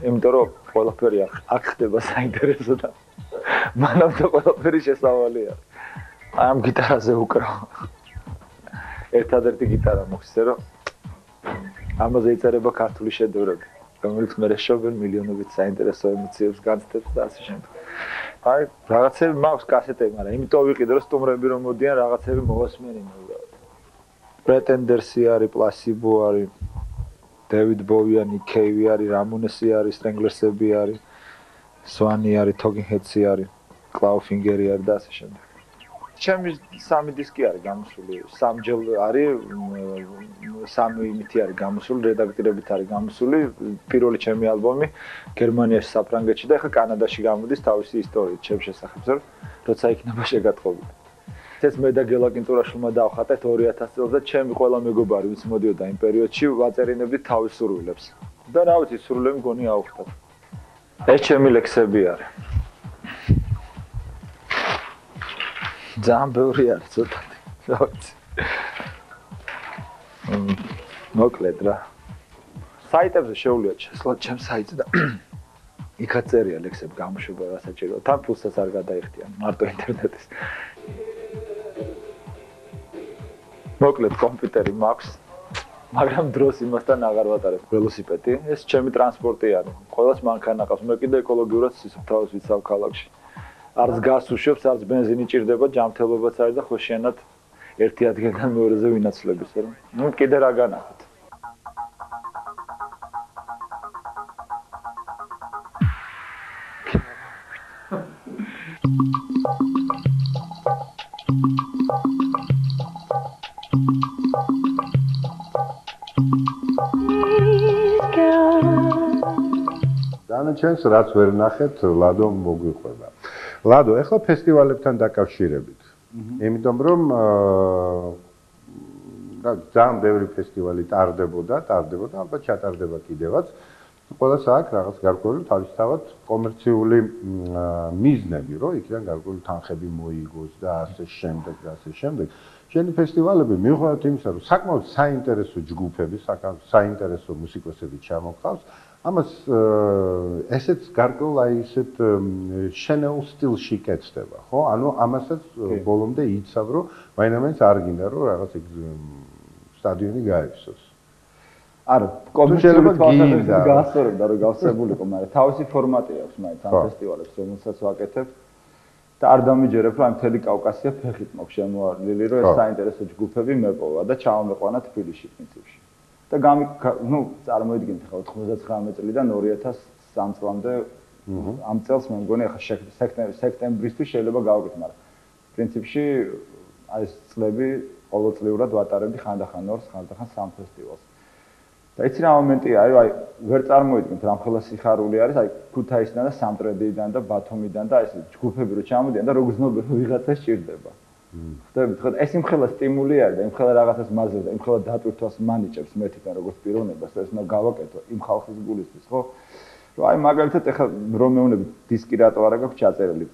იმიტომ რომ ყველაფერი აქ ხდება საინტერესო და მანამდე ყველაფერი შესავალია. აი ამ გიტარაზე უკრავ. ერთადერთი გიტარა მოხსე რომ ამაზე იწერება ქართული შედევრები, რომელიც მე შევენ მილიონობით საინტერესო ემოციებს განცდებს და ასე შემდეგ. აი რაღაცები მაქვს კასეტები, მაგრამ იმიტომ ვიყიდე რომ სტუმრები რომ მოდიან რაღაცები მოვასმენინო უბრალოდ. პრეტენდერსი არის, პლასიბო არის, დევიდ ბოვია, ნიკ კეივი არის, რამონესი არის, სტრენგლერსები არის, სვანი არის, თოქინ ჰედსი არის, კლაუფინგერი არის და ასე შემდეგ. ჩემი სამი დისკი არის გამოსული, სამჯერ არის, სამი იმითი არის გამოსული, რედაქტირებით არის გამოსული, პირველი ჩემი ალბომი გერმანიაში, საფრანგეთში და ახლა კანადაში გამოდის თავისი ისტორიით ჩემს შესახებ, როცა იქნება შეგატყობილი. ეს მე და გელა კინტურაშვილმა დავხატეთ 2000 წელს და ჩემი ყველა მეგობარი ვინც მოდიოდა იმ პერიოდში ვაწერინებდი თავის სურვილებს. და რა ვიცი, სურვილები მგონი ავხტათ. ეს ჩემი ლექსები არის. ძალიან ბევრი არის ცოტათი, რა ვიცი. მოკლედ რა. საიტებზე შეუვლიათ შესვლათ ჩემ საიტზე და იქაც წერია ლექსები გამოშვება რა საჭიროა. თან ფულსაც არ გადაიხდიან, მარტო ინტერნეტის. მოკლედ კომპიუტერი მაქვს, მაგრამ დროს იმასთან აღარ ვატარებ. ველოსიპედი, ეს ჩემი ტრანსპორტი არის. ყველას მანქანა ყავს, მე კიდე ეკოლოგიურად სისუფთავეს ვიცავ ქალაქში. არც გაზს უშვებს, არც ბენზინი ჭირდება, ჯანმრთელობაც არის და ხოშიანად ერთი ადგილიდან მეორეზე ვინაცვლების, რა. ნუ კიდე რა განახოთ. დანარჩენს რაც ვერ ნახეთ, ლადო მოგვიყვება. ლადო, ეხლა ფესტივალებთან დაკავშირებით. იმიტომ რომ ძალიან ბევრი ფესტივალი ტარდებოდა, ალბათ ჩატარდება კიდევაც. ყველას აქვს რაღაც გარკვეული თავისთავად კომერციული მიზნები, რომ იქიდან გარკვეული თანხები მოიგოს და ასე შემდეგ და ასე შემდეგ. შენი ფესტივალები მიუხედავად იმისა, რომ საკმაოდ საინტერესო ჯგუფები, საინტერესო მუსიკოსები ჩამოყავს, ამას ესეც გარკვეულ აი ესეთ შენეულ სტილში კეთდება, ხო? ანუ ამასაც ბოლომდე იცავ, რომ მაინც არ გინდა რომ რაღაც სტადიონი გაიფსოს. არა, კომერციულად გაასწორებდა რომ გავსებულიყო, მაგრამ თავისი ფორმატი აქვს მაინც ამ ფესტივალებს, რომელსაც ვაკეთებ. და არ დამიჯერებ, რომ მთელი კავკასია ფეხით მაქვს შემოავლილი, რომ ეს საინტერესო ჯგუფები მეპოვა და ჩავამეყვანა თბილისში პრინციპში. და წარმოიდგინეთ ახლა 99 წლიდან 2003 წლამდე ამ წელს მე მგონი ახლა სექტემბრისთვის შეიძლება გავაკეთო, მაგრამ პრინციპში აი ეს წლები ყოველწლიურად ვატარებდი ხანდახან 2, ხანდახან 3 ფესტივალს. და იცი რა მომენტია, აი ვერ წარმოიდგინეთ რამხელა სიხარული არის, აი ქუთაისიდან და სამტრედიდან და ბათუმიდან და ეს ჯგუფები რო ჩამოდიან და როგორ ზნობენ რომ ვიღაცა სჭირდება. ხდები, ხო, ეს იმხელა სტიმული არის და იმხელა რაღაცას მაზრდა, იმხელა დატვირთვას მანიჭებს მე თვითონ როგორც პიროვნებას, ეს უნდა გავაკეთო იმ ხალხის გულისთვის, ხო? რომ აი მაგალითად ეხლა რომ მეუბნები დისკი რატო არა გაქვს ჩაწერილი.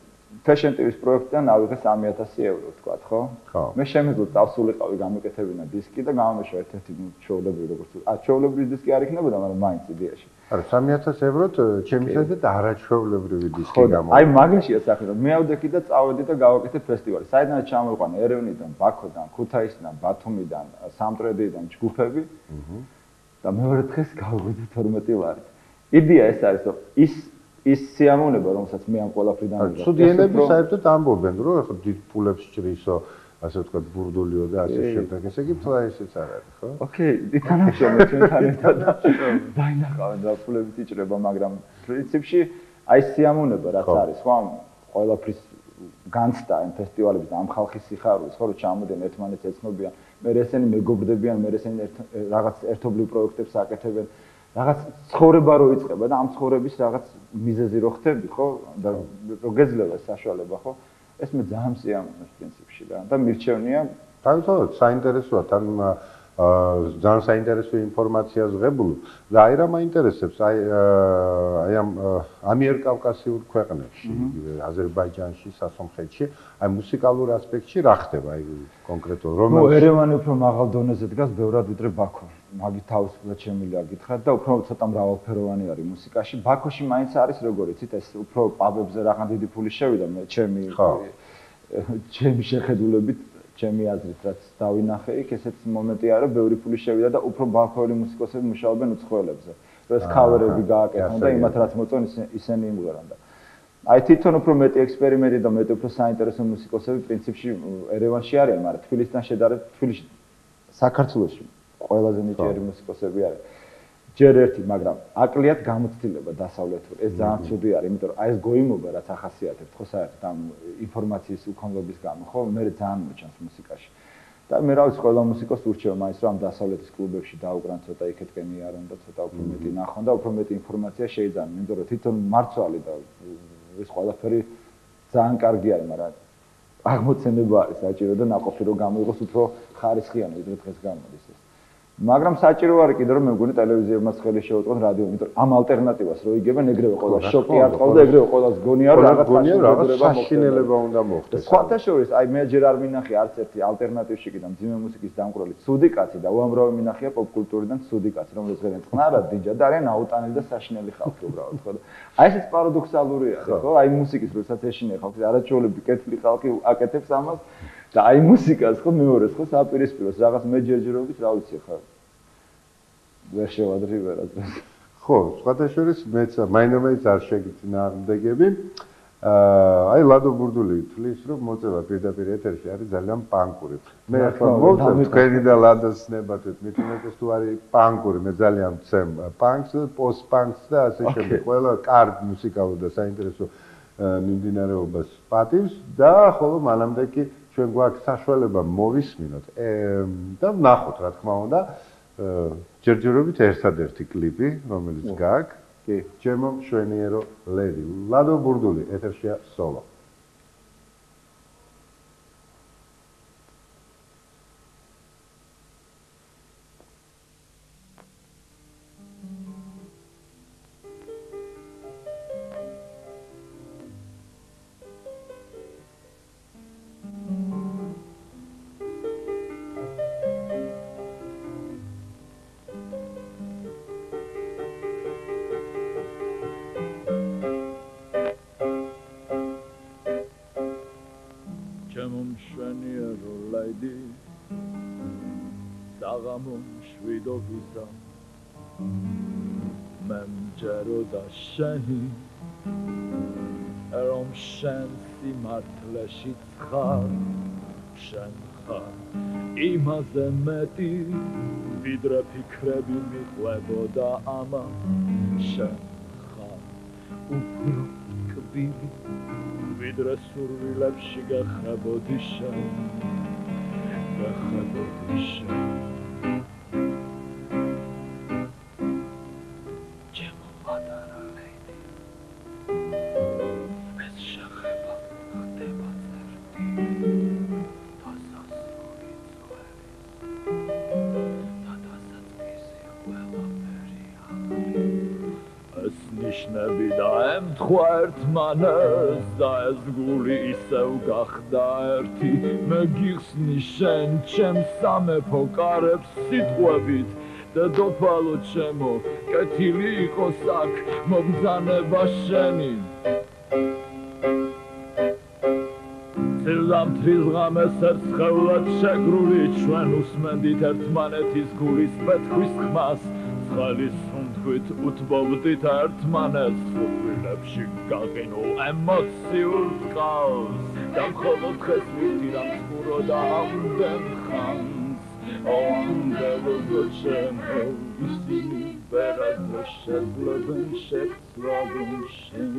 Fashion TV-ის პროექტიდან ავიღე 3000 euро, თქვათ, ხო? ხო. მე შემიძლია წავსულიყავი გამეკეთებინა დისკი და გამომეშვა ერთ-ერთი ჩვეულებრივი როგორც ჩვეულებრივი დისკი არ იქნებოდა, მაგრამ მაინც იდეაში. არა 3000 ევროთ ჩემი შესაძლოა არაჩვეულებრივი დისკი გამოვა. აი მაგაშია საქმე. მე ავდექი და წავედი და გავაკეთე ფესტივალი. საიდანაც ჩამოვიყვანა ერევნიდან, ბაქოდან, ქუთაისიდან, ბათუმიდან, სამტრედიდან ჯგუფები. და მეორე დღეს გავღვიძე 12 ლარი. იდეა ეს არის, რომ ის სიამოვნება, რომელსაც მე ამ ყველაფრიდან ვიღებ. სტუდიელები საერთოდ ამბობენ, რომ ახლა დიდ პულებს ჭრისო, ასე ვთქვათ, ბურდულიო და ასე შემდეგ. ესე იგი თლა ესეც არ არის, ხო? ოკეი, თანამშრომლები ჩვენთან ერთად დაინახავენ და პულები იჭრება, მაგრამ პრინციპში აი სიამოვნება რაც არის, ხო? ყველაფრის განცდა ამ ფესტივალების და ამ ხალხის სიხარულის, ხო, რომ ჩამოდიან ერთმანეთს ეცნობიან, მე ესენი მეგობრდებიან, მე ესენი რაღაც ერთობლივ პროექტებს აკეთებენ. რაღაც ცხოვრება რო იწყება და ამ ცხოვრების რაღაც მიზეზი რო ხდები, ხო? და რო გეძლევა საშუალება, ხო? ეს მე ძალიან სიამოვნებს პრინციპში და მირჩევნია. თავისთავად საინტერესოა, თან ძალიან საინტერესო ინფორმაციას ღებულობ და აი რა მაინტერესებს, აი ამ ამიერკავკასიურ ქვეყნებში, აზერბაიჯანში, სასონხეთში, აი მუსიკალურ ასპექტში რა ხდება, აი კონკრეტულად რომელ ერევანი უფრო მაღალ დონეზე დგას ბევრად ვიდრე ბაქო. მაგით თავისუფლად შემიძლია გითხრათ და უფრო ცოტა მრავალფეროვანი არის მუსიკაში. ბაქოში მაინც არის როგორ იცით, ეს უფრო პაბებზე რაღაც დიდი ფული შევიდა მე ჩემი შეხედულებით, ჩემი აზრით, რაც დავინახე იქ, ესეც მომენტი არის, რომ ბევრი ფული შევიდა და უფრო ბაქოელი მუსიკოსები მუშაობენ უცხოელებზე. რომ ეს ქავერები გააკეთონ და იმათ რაც მოწონ ისინი იმღერან და აი თვითონ უფრო მეტი ექსპერიმენტი და მეტი უფრო საინტერესო მუსიკოსები პრინციპში ერევანში არიან, მაგრამ თბილისთან შედარებით თბილისში საქართველოში ყველაზე ნიჭიერი მუსიკოსები არის. ჯერ ერთი, მაგრამ აკლიათ გამოცდილება დასავლეთურ. ეს ძალიან ცუდი არის, იმიტომ რომ აი ეს გოიმობა რაც ახასიათებთ, ხო საერთოდ ამ ინფორმაციის უქონლობის გამო, ხო, მე ძალიან მოჩანს მუსიკაში. და მე რა ვიცი, ყველა მუსიკოსს ურჩევა მაინც რომ ამ დასავლეთის კლუბებში დაუკრან ცოტა იქეთკენ იარონ და ცოტა უფრო მეტი ნახონ და უფრო მეტი ინფორმაცია შეიძანონ, იმიტომ რომ თვითონ მარცვალი და ეს ყველაფერი ძალიან კარგი არის, მაგრამ აღმოცენება არის საჭირო და ნაყოფი რომ გამოიღოს უფრო ხარისხიანი ვიდრე დღეს გამოდის ეს. მაგრამ საჭირო არის კიდე რომ მე მგონი ტელევიზიებმაც ხელი შეუწყოს რადიომ, იმიტომ ამ ალტერნატივას რო იგებენ, ეგრევე ყველა შოკი არ ყავს და ეგრევე ყველას გონია რომ რაღაც საშინელება უნდა მოხდეს. სხვათა შორის, აი მე ჯერ არ მინახე არც ერთი ალტერნატივში კიდე მძიმე მუსიკის დამკვრელი ცუდი კაცი და უამრავი მინახია პოპ კულტურიდან ცუდი კაცი, რომელიც ღერენ წყნარად დიჯა და არიან აუტანელი და საშინელი ხალხი უბრალოდ, ხო? აი ეს პარადოქსალური არის, ხო? აი მუსიკის როდესაც ეშინია ხალხი, არაჩვეულებრივი კეთილი ხალხი აკეთებს ამას. და აი მუსიკას ხო მეორეს ხო საპირისპიროს რაღაც მე ჯერჯერობით რა ვიცი ხა ვერ შევადრი ვერასდროს ხო სხვათა შორის მეც მაინც არ შეგწინააღმდეგები აი ლადო ბურდული თვლის რომ მოწევა პირდაპირ ეთერში არის ძალიან პანკური მე ახლა მოვწევ თქვენი და ლადოს ნებათვით მithumetes თუ არის პანკური მე ძალიან ვცემ პანკს პოსტ პანკს და ასე შემდეგ ყველა კარგ მუსიკალურ და საინტერესო მიმდინარეობას პატივს და ხოლო მანამდე კი ჩვენ გვაქვს საშუალება მოვისმინოთ და ვნახოთ რა თქმა უნდა ჯერჯერობით ერთადერთი კლიპი რომელიც გაქვს კი ჩემო მშვენიერო ლედი ლადო ბურდული ეთერშია სოლო შენი რომ შენ სიმართლეში ხარ შენ ხარ იმაზე მეტი ვიდრე ფიქრები მიყვებოდა ამას შენ ხარ უფრო კბილი ვიდრე სურვილებში გახებოდი შენ ნიშნები და ემთხვა ერთმანეს და ეს გული ისევ გახდა ერთი მე გიხსნი შენ ჩემს სამეფო კარებს სიტყვებით დედოფალო ჩემო კეთილი იყოს აქ მომბრძანება შენი ზამთრის ღამეს ერთხელად შეგრული ჩვენ უსმენდით ერთმანეთის გულის პეთხვის ხმას ცხელის სუნთქვით უთბობდით ერთმანეს სულვილებში გაყინულ ემოციურ წყალს და მხოლოდ დღეს ვიტი რა მცურო და ამდენ ხანს ამდელო ჩემო ისინი ვერასდრო შეძლებენ შეცვალონ შენ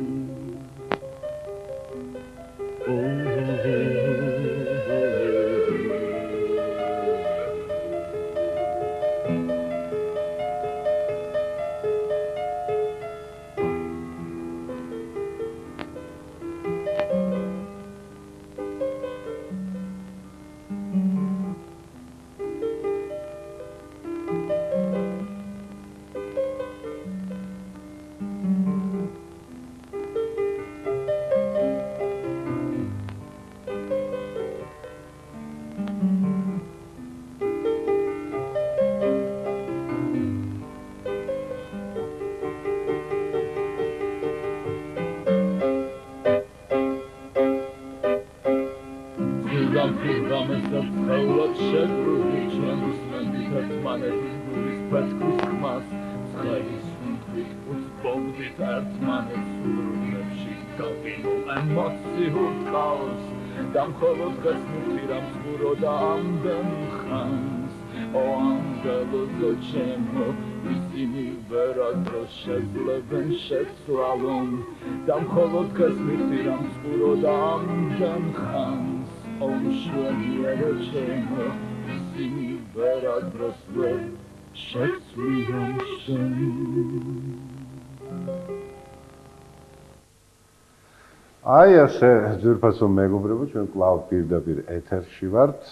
დამხოლოდ დღეს მივთი რა მცურო და ამდენ ხანს ამდელო ჩემო ისინი ვერასდრო შეძლებენ შეცვალონ დამხოლოდ დღეს მივთი რა მცურო და ამდენ ხანს ომშვენიერო ჩემო ისინი ვერასდრო შეცვალონ შენ აი ასე ძვირფასო მეგობრებო ჩვენ კлау პირდაპირ ეთერში ვართ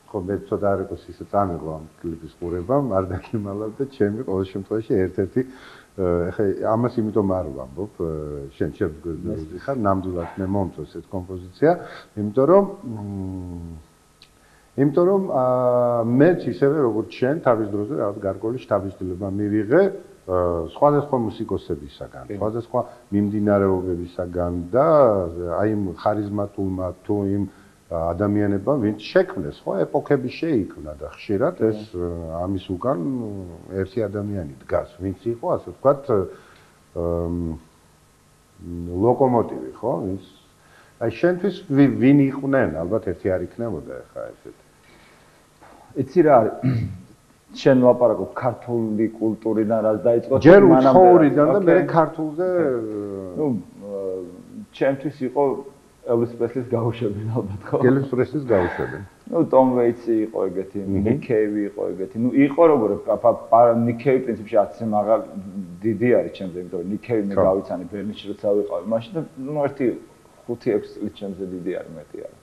ხო მე ცოტა არ იყოს ისე წამიღო ამ კლიპის ყურებამ არ დაგიმალავ და ჩემი ყოველ შემთხვევაში ერთ-ერთი ეხლა ამას იმიტომ არ ვამბობ შენ შეგვიძლია ხარ ნამდვილად მე მომწონს ეს კომპოზიცია იმიტომ რომ მეც ისევე როგორც შენ თავის დროზე რაღაც გარკვეული შთაბეჭდილება მივიღე სხვადასხვა მუსიკოსებისაგან, სხვადასხვა მიმდინარეობებისაგან და აი იმ ხარიზმატულმა თუ იმ ადამიანებმა, ვინც შექმნეს, ხო, ეპოქები შეიქმნა და ხშირად ეს ამის უკან ერთი ადამიანი დგას, ვინც იყო, ასე ვთქვათ, ლოკომოტივი, ხო, ვინც აი შენთვის ვინ იყვნენ, ალბათ ერთი არ იქნებოდა ახლა ესეთი. იცი რა არის შენ ლაპარაკობ ქართული კულტურიდან რაც დაიწყო ჯერ უცხოურიდან და მე ქართულზე ნუ ჩემთვის იყო ელვის პრესლის გაუშვები ალბათ ხო ელვის პრესლის გაუშვები ნუ ტომ ვეიტსი იყო ეგეთი ნიკ კეივი იყო ეგეთი ნუ იყო როგორ ნიკ კეივი პრინციპში ასე მაღალ დიდი არის ჩემზე იმიტომ რომ ნიკ კეივი მე გავიცანი ბერლინში როცა ვიყავი მაშინ და ნუ ერთი 5-6 წელი ჩემზე დიდი არის მეტი არის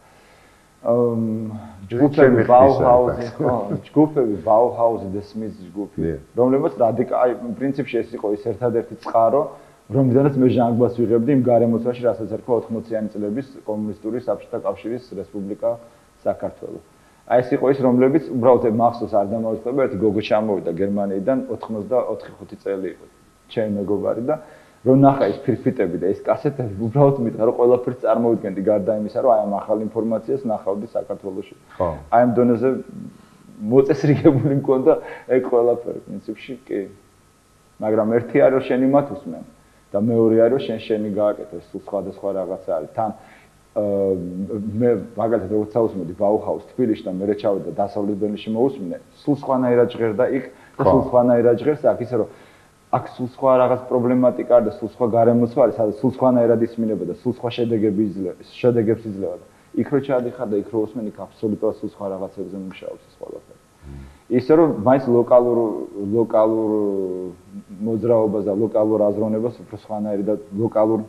ჯგუფები ბაუჰაუსი ხო ჯგუფები ბაუჰაუსი და სმითის ჯგუფი რომლებიც რადიკალი პრინციპში ეს იყო ის ერთადერთი წყარო რომლიდანაც მე ჟანგბას ვიღებდი იმ გარემოცვაში რასაც ერქვა 80-იანი წლების კომუნისტური საბჭოთა კავშირის რესპუბლიკა საქართველო აი ეს იყო ის რომლებიც უბრალოდ მახსოვს არ დამოვიწყდება ერთი გოგო ჩამოვიდა გერმანიიდან 84-5 წელი იყო ჩემი მეგობარი და რომ ნახა ეს ფირფიტები და ეს კასეტები უბრალოდ მითხრა რომ ყველაფერს წარმოვიდგენდი გარდა იმისა რომ აი ამ ახალ ინფორმაციას ნახავდი საქართველოში. ხო. აი ამ დონეზე მოწესრიგებული მქონდა ეგ ყველაფერი პრინციპში კი. მაგრამ ერთი არის რომ შენი მათ უსმენ და მეორე არის რომ შენი გააკეთე სულ სხვადასხვა რაღაცა არის. თან მე მაგალითად როგორც საუსმედი ბაუჰაუს თბილისში და მე ჩავედა დასავლეთ ბერლინში მოусმინე სულ სხვანაირად ჟღერდა იქ და სულ სხვანაირად ჟღერს აქ ისე რომ აქ სულ სხვა რაღაც პრობლემატიკა და სულ სხვა გარემოცვა არის, სადაც სულ სხვანაირად ისმინება და სულ სხვა შედეგებს იძლევა. იქ რო ჩადიხარ და იქ რო უსმენ, იქ აბსოლუტურად სულ სხვა რაღაცებზე მუშაობს ეს ყველაფერი. ისე რომ მაინც ლოკალურ მოძრაობას და ლოკალურ აზროვნებას უფრო სხვანაირი და ლოკალურ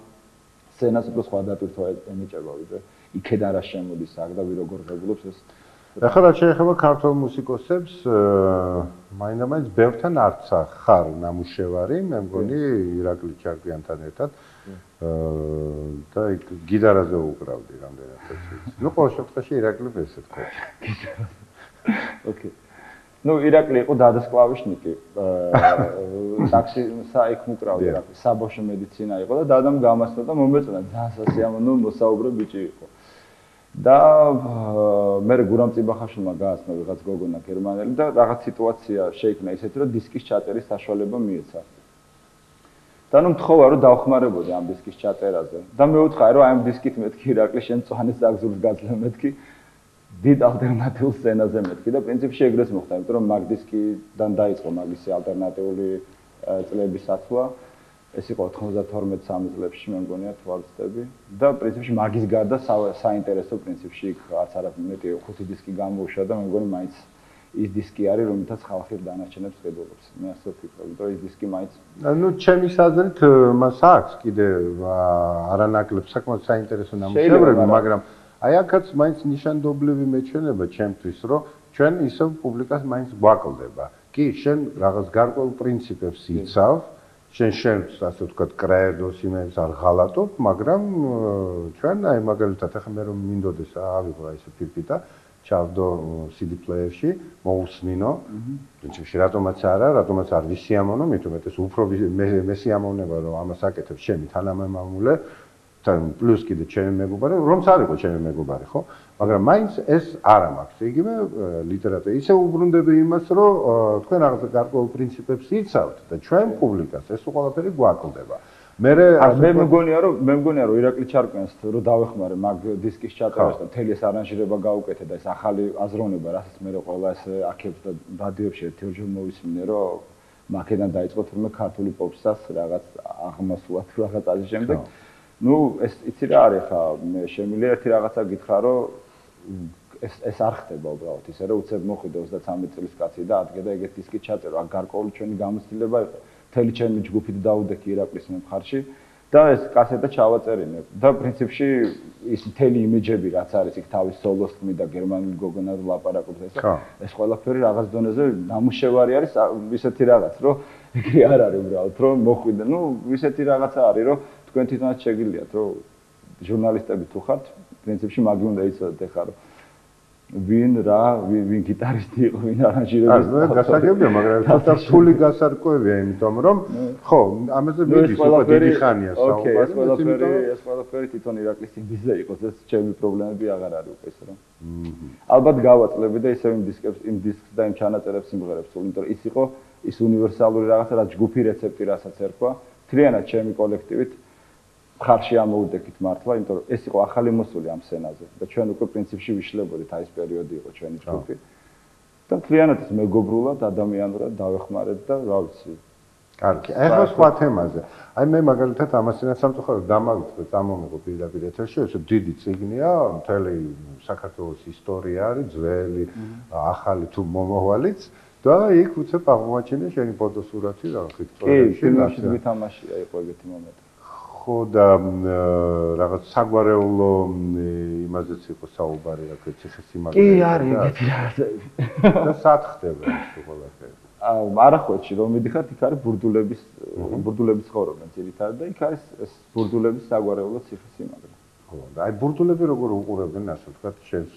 სცენას უფრო სხვა დატვირთვა ენიჭება, ვიდრე იქედან რა შემოდის აქ და ვინ როგორ ღებულობს ეს ახლა რაც შეეხება ქართულ მუსიკოსებს, მაინდა-მაინც ბევრთან არც ხარ ნამუშევარი, მე მგონი ირაკლი ჩარკვიანთან ერთად და გიტარაზე უკრავდი რამდენადაც ვიცი. ნუ ყოველ შემთხვევაში ირაკლი ესე თქვა. ოკეი. ნუ ირაკლი იყო დადასკლავიშნიკი. ტაქსი საიქ უკრავდა ირაკლი, საბავშვო მედიცინა იყო და დადამ გამასწორდა და მომეწონა ძალიან სასიამოვნო მოსაუბრე ბიჭი იყო. და მე გურამ წიბახაშვილმა გააცნო ვიღაც გოგონა გერმანელი და რაღაც სიტუაცია შეიქმნა ისეთი, რომ დისკის ჩატერის საშუალება მიეცა. და ნუ მთხოვა რომ დავხმარებოდი ამ დისკის ჩატერაზე. და მე ვუთხარი რომ აი ამ დისკით მეთქი ირაკლი შენ წვანეს აგზურს გაძლევ მეთქი დიდ ალტერნატიულ სცენაზე მეთქი და პრინციპში ეგრეც მოხდა, იმიტომ რომ მაგ დისკიდან დაიწყო მაგისი ალტერნატიული წლების ათვლა. ეს იყო 92-93 წლებში მე მგონია თვალწები და პრინციპში მაგის გარდა საინტერესო პრინციპში იქ არც არაფერი 5 დისკი გამოუშვა და მე მგონი მაინც ის დისკი არის რომელთაც ხალხი დანარჩენებს ხედულობს. მე ასე ვფიქრობ, რომ ის დისკი მაინც ნუ ჩემი აზრით მას აქვს კიდე არანაკლებ საკმაოდ საინტერესო ნამუშევრები, მაგრამ აი აქაც მაინც ნიშანდობლივი მეჩვენება ჩემთვის, რომ ჩვენ ისევ პუბლიკას მაინც გვაკლდება. კი, შენ რაღაც გარკვეულ პრინციპებს იცავ, შენ ასე ვთქვათ, კრედოს იმებს არ ღალატობ, მაგრამ ჩვენ აი მაგალითად ახლა მე რომ მინდოდეს ავიღო ესე ფირფიტა, ჩავდო CD პლეიერში, მოусმინო. პრინციპში რატომაც არა, რატომაც არ ვისიამოვნო, მით უმეტეს უფრო მესიამოვნება რომ ამას აკეთებ შენი თანამემამულე. პლუს კიდე ჩემი მეგობარი, რომც არ იყო ჩემი მეგობარი, ხო? მაგრამ მაინც ეს არა მაქვს. იგივე ლიტერატურა ისე უბრუნდები იმას, რომ თქვენ რაღაც გარკვეულ პრინციპებს იცავთ და ჩვენ პუბლიკას ეს ყველაფერი გვაკლდება. მე მეგონია რომ ირაკლი ჩარკვიანს რომ დავეხმარე მაგ დისკის ჩაწერას და მთელი ეს არანჟირება გაუკეთე და ეს ახალი აზროვნება, რასაც მე ყველა ეს აქებს და რადიოებში ერთიორჯერ მოვისმინე, რომ მაქედან დაიწყო თურმე ქართული პოპსას რაღაც აღმასვლა თუ რაღაც ამის შემდეგ. ნუ ეს იცი რა არის ხა მე შემიძლია ერთი რაღაცა გითხრა რომ ეს არ ხდება უბრალოდ ისე რომ უცებ მოხვიდა 33 წლის კაცი და ადგე და ეგეთ დისკი ჩაწერო აქ გარკვეული ჩვენი გამოცდილება იყო მთელი ჩემი ჯგუფით დავუდექი ირაკლის მომხარში და ეს კასეტა ჩავაწერინე და პრინციპში ის მთელი იმიჯები რაც არის იქ თავის სოლოს თქმი და გერმანული გოგონად ლაპარაკობს ეს ყველაფერი რაღაც დონეზე ნამუშევარი არის ისეთი რაღაც რომ ეგრე არ არის უბრალოდ რომ მოხვიდა ნუ ისეთი რაღაცა არის რომ თქვენ თვითონაც შეგიძლიათ რომ ჟურნალისტები თუ ხართ პრინციპში მაგი უნდა იცოდეთ ახლა რომ ვინ გიტარისტი იყო ვინ არანჟირების გასაგებია მაგრამ ცოტა რთული გასარკვევია იმიტომ რომ ხო ამაზე მიდის უკვე დიდი ხანია საუბარი ეს ყველაფერი თვითონ ირაკლის იმბიზე იყოს ეს ჩემი პრობლემები აღარ არის უკვე ეს რომ ალბათ გავაწლები და ისევ იმ დისკს და იმ ჩანაწერებს სიმღერებს სულ იმიტომ რომ ის იყო ის უნივერსალური რაღაცა რაც ჯგუფი რეცეპტი რასაც ერქვა თლიანად ჩემი კოლექტივით ხარში ამოვდექით მართლა, იმიტომ რომ ეს იყო ახალი მოსული ამ სცენაზე და ჩვენ უკვე პრინციპში ვიშლებოდით აი ეს პერიოდი იყო ჩვენი ჯგუფი. და მთლიანად ეს მეგობრულად, ადამიანურად დავეხმარეთ და რა ვიცი. კარგი, ახლა სხვა თემაზე. აი მე მაგალითად ამასინაც სამწუხაროდ დამავიწყე, წამომიღო პირდაპირ ეთერში, ეს დიდი წიგნია, მთელი საქართველოს ისტორია არის, ძველი, ახალი თუ მომავალიც. და იქ უცებ აღმოაჩინე შენი ფოტოსურათი რა ხით წვერებში. კი, ფილმში გითამაშია იყო ეგეთი მომენტი. ხო და რაღაც საგვარეულო იმაზეც იყო საუბარი რა თქმა უნდა ციხესიმაგრე. კი, არის ეგეთი რაღაცები. და სად ხდება ეს ყველაფერი? არახვეთში რომ მიდიხართ, იქ არის ბურდულების ცხოვრობენ ძირითადად და იქ არის ეს ბურდულების საგვარეულო ციხესიმაგრე. ხო და აი ბურდულები როგორ უყურებენ ასე ვთქვათ შენს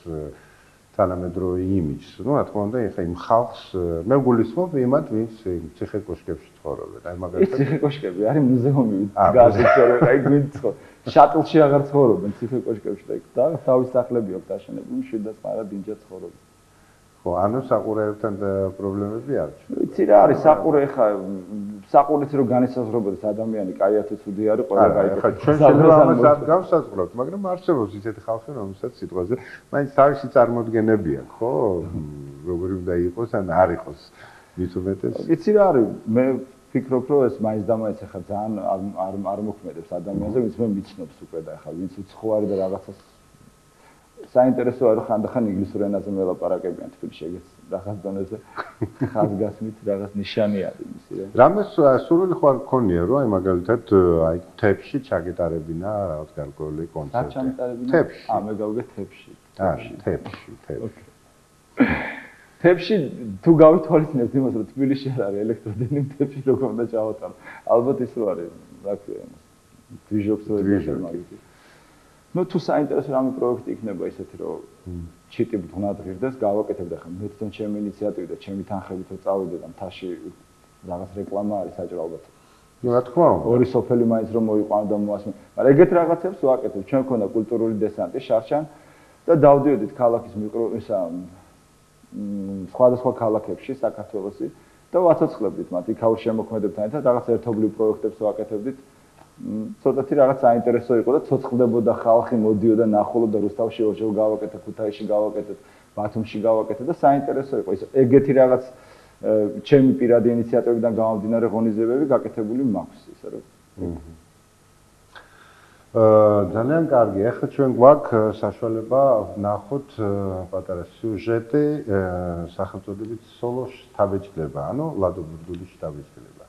თანამედროვე იმიჯს. ნუ რა თქმა უნდა, ეხა იმ ხალხს მე გულისხმობ იმათ, ვინც ციხე კოშკებში ცხოვრობენ. აი მაგალითად ციხე კოშკები არის მუზეუმი, გაზეთები, აი გვინც შატლში აღარ ცხოვრობენ ციხე კოშკებში და თავის სახლები აქვს დაშენებული, მშვიდად არა დინჯად ცხოვრობენ. ხო, ანუ საყურეებთან პრობლემები არ ჩნდება. ვიცი რა არის საყურე ეხა საყურით რო განისაზღვრებოდეს ადამიანი, კაიათ უცუდი არის ყველა კაი. ეხა ჩვენ შეიძლება ამას არ გავსაზღვრავთ, მაგრამ არსებობს ისეთი ხალხი, რომელსაც სიტყვაზე მაინც თავისი წარმოდგენები აქვს, ხო? როგორი უნდა იყოს ან არ იყოს მით უმეტეს. ვიცი რა არის, მე ვფიქრობ, რომ ეს მაინც და მაინც ეხა ძალიან არ მოქმედებს ადამიანზე, ვინც მე მიცნობს უკვე და ეხა ვინც უცხო არის და რაღაცას საინტერესოა რომ ხანდახან ინგლისურ ენაზე მელაპარაკებიან თბილისში ეგეც რაღაც დონეზე ხაზგასმით რაღაც ნიშანი არის მისი რა. რამეს სურვილი ხო არ გქონია რომ აი მაგალითად აი თებში ჩაგეტარებინა რაღაც გარკვეული კონცერტი. თებში. თებში. მე გავიგე თებში. თებში. თებში თუ გავითვალისწინებთ იმას, რომ თბილისში არ არის ელექტროდენი, თებში როგორ უნდა ჩავატაროთ. ალბათ ის რო არის, რა ქვია იმას. დვიჟობს მაგითი. ნუ თუ საინტერესო რამე პროექტი იქნება ისეთი, რომ ჩიტი ბრძნად ღირდეს, გავაკეთებთ ახლა მე თვითონ ჩემი ინიციატივით და ჩემი თანხებით რომ წავიდე და მთაში რაღაც რეკლამა არის საჭირო ალბათ. ნუ რა თქმა უნდა. ორი სოფელი მაინც რომ მოიყვანო და მოასმენ. მაგრამ ეგეთ რაღაცებს ვაკეთებ. ჩვენ ქონდა კულტურული დესანტი შარშან და დავდიოდით ქალაქის სხვადასხვა ქალაქებში საქართველოსი და ვაცოცხლებდით მათ იქაურ შემოქმედებთან ერთად რაღაც ერთობლივ პროექტებს ვაკეთებდით. ცოტათი რაღაც საინტერესო იყო და ცოცხლდებოდა ხალხი, მოდიოდა ნახულობდა რუსთავში ორჯერ გავაკეთე, ქუთაისში გავაკეთე, ბათუმში გავაკეთე და საინტერესო იყო ის ეგეთი რაღაც ჩემი პირადი ინიციატივიდან გამომდინარე ღონისძიებები გაკეთებული მაქვს ისე რომ ძალიან კარგი. ახლა ჩვენ გვაქვს საშუალება ვნახოთ პატარა სიუჟეტი სახელწოდებით სოლოს შთაბეჭდილება, ანუ ლადო ბურდულის შთაბეჭდილება.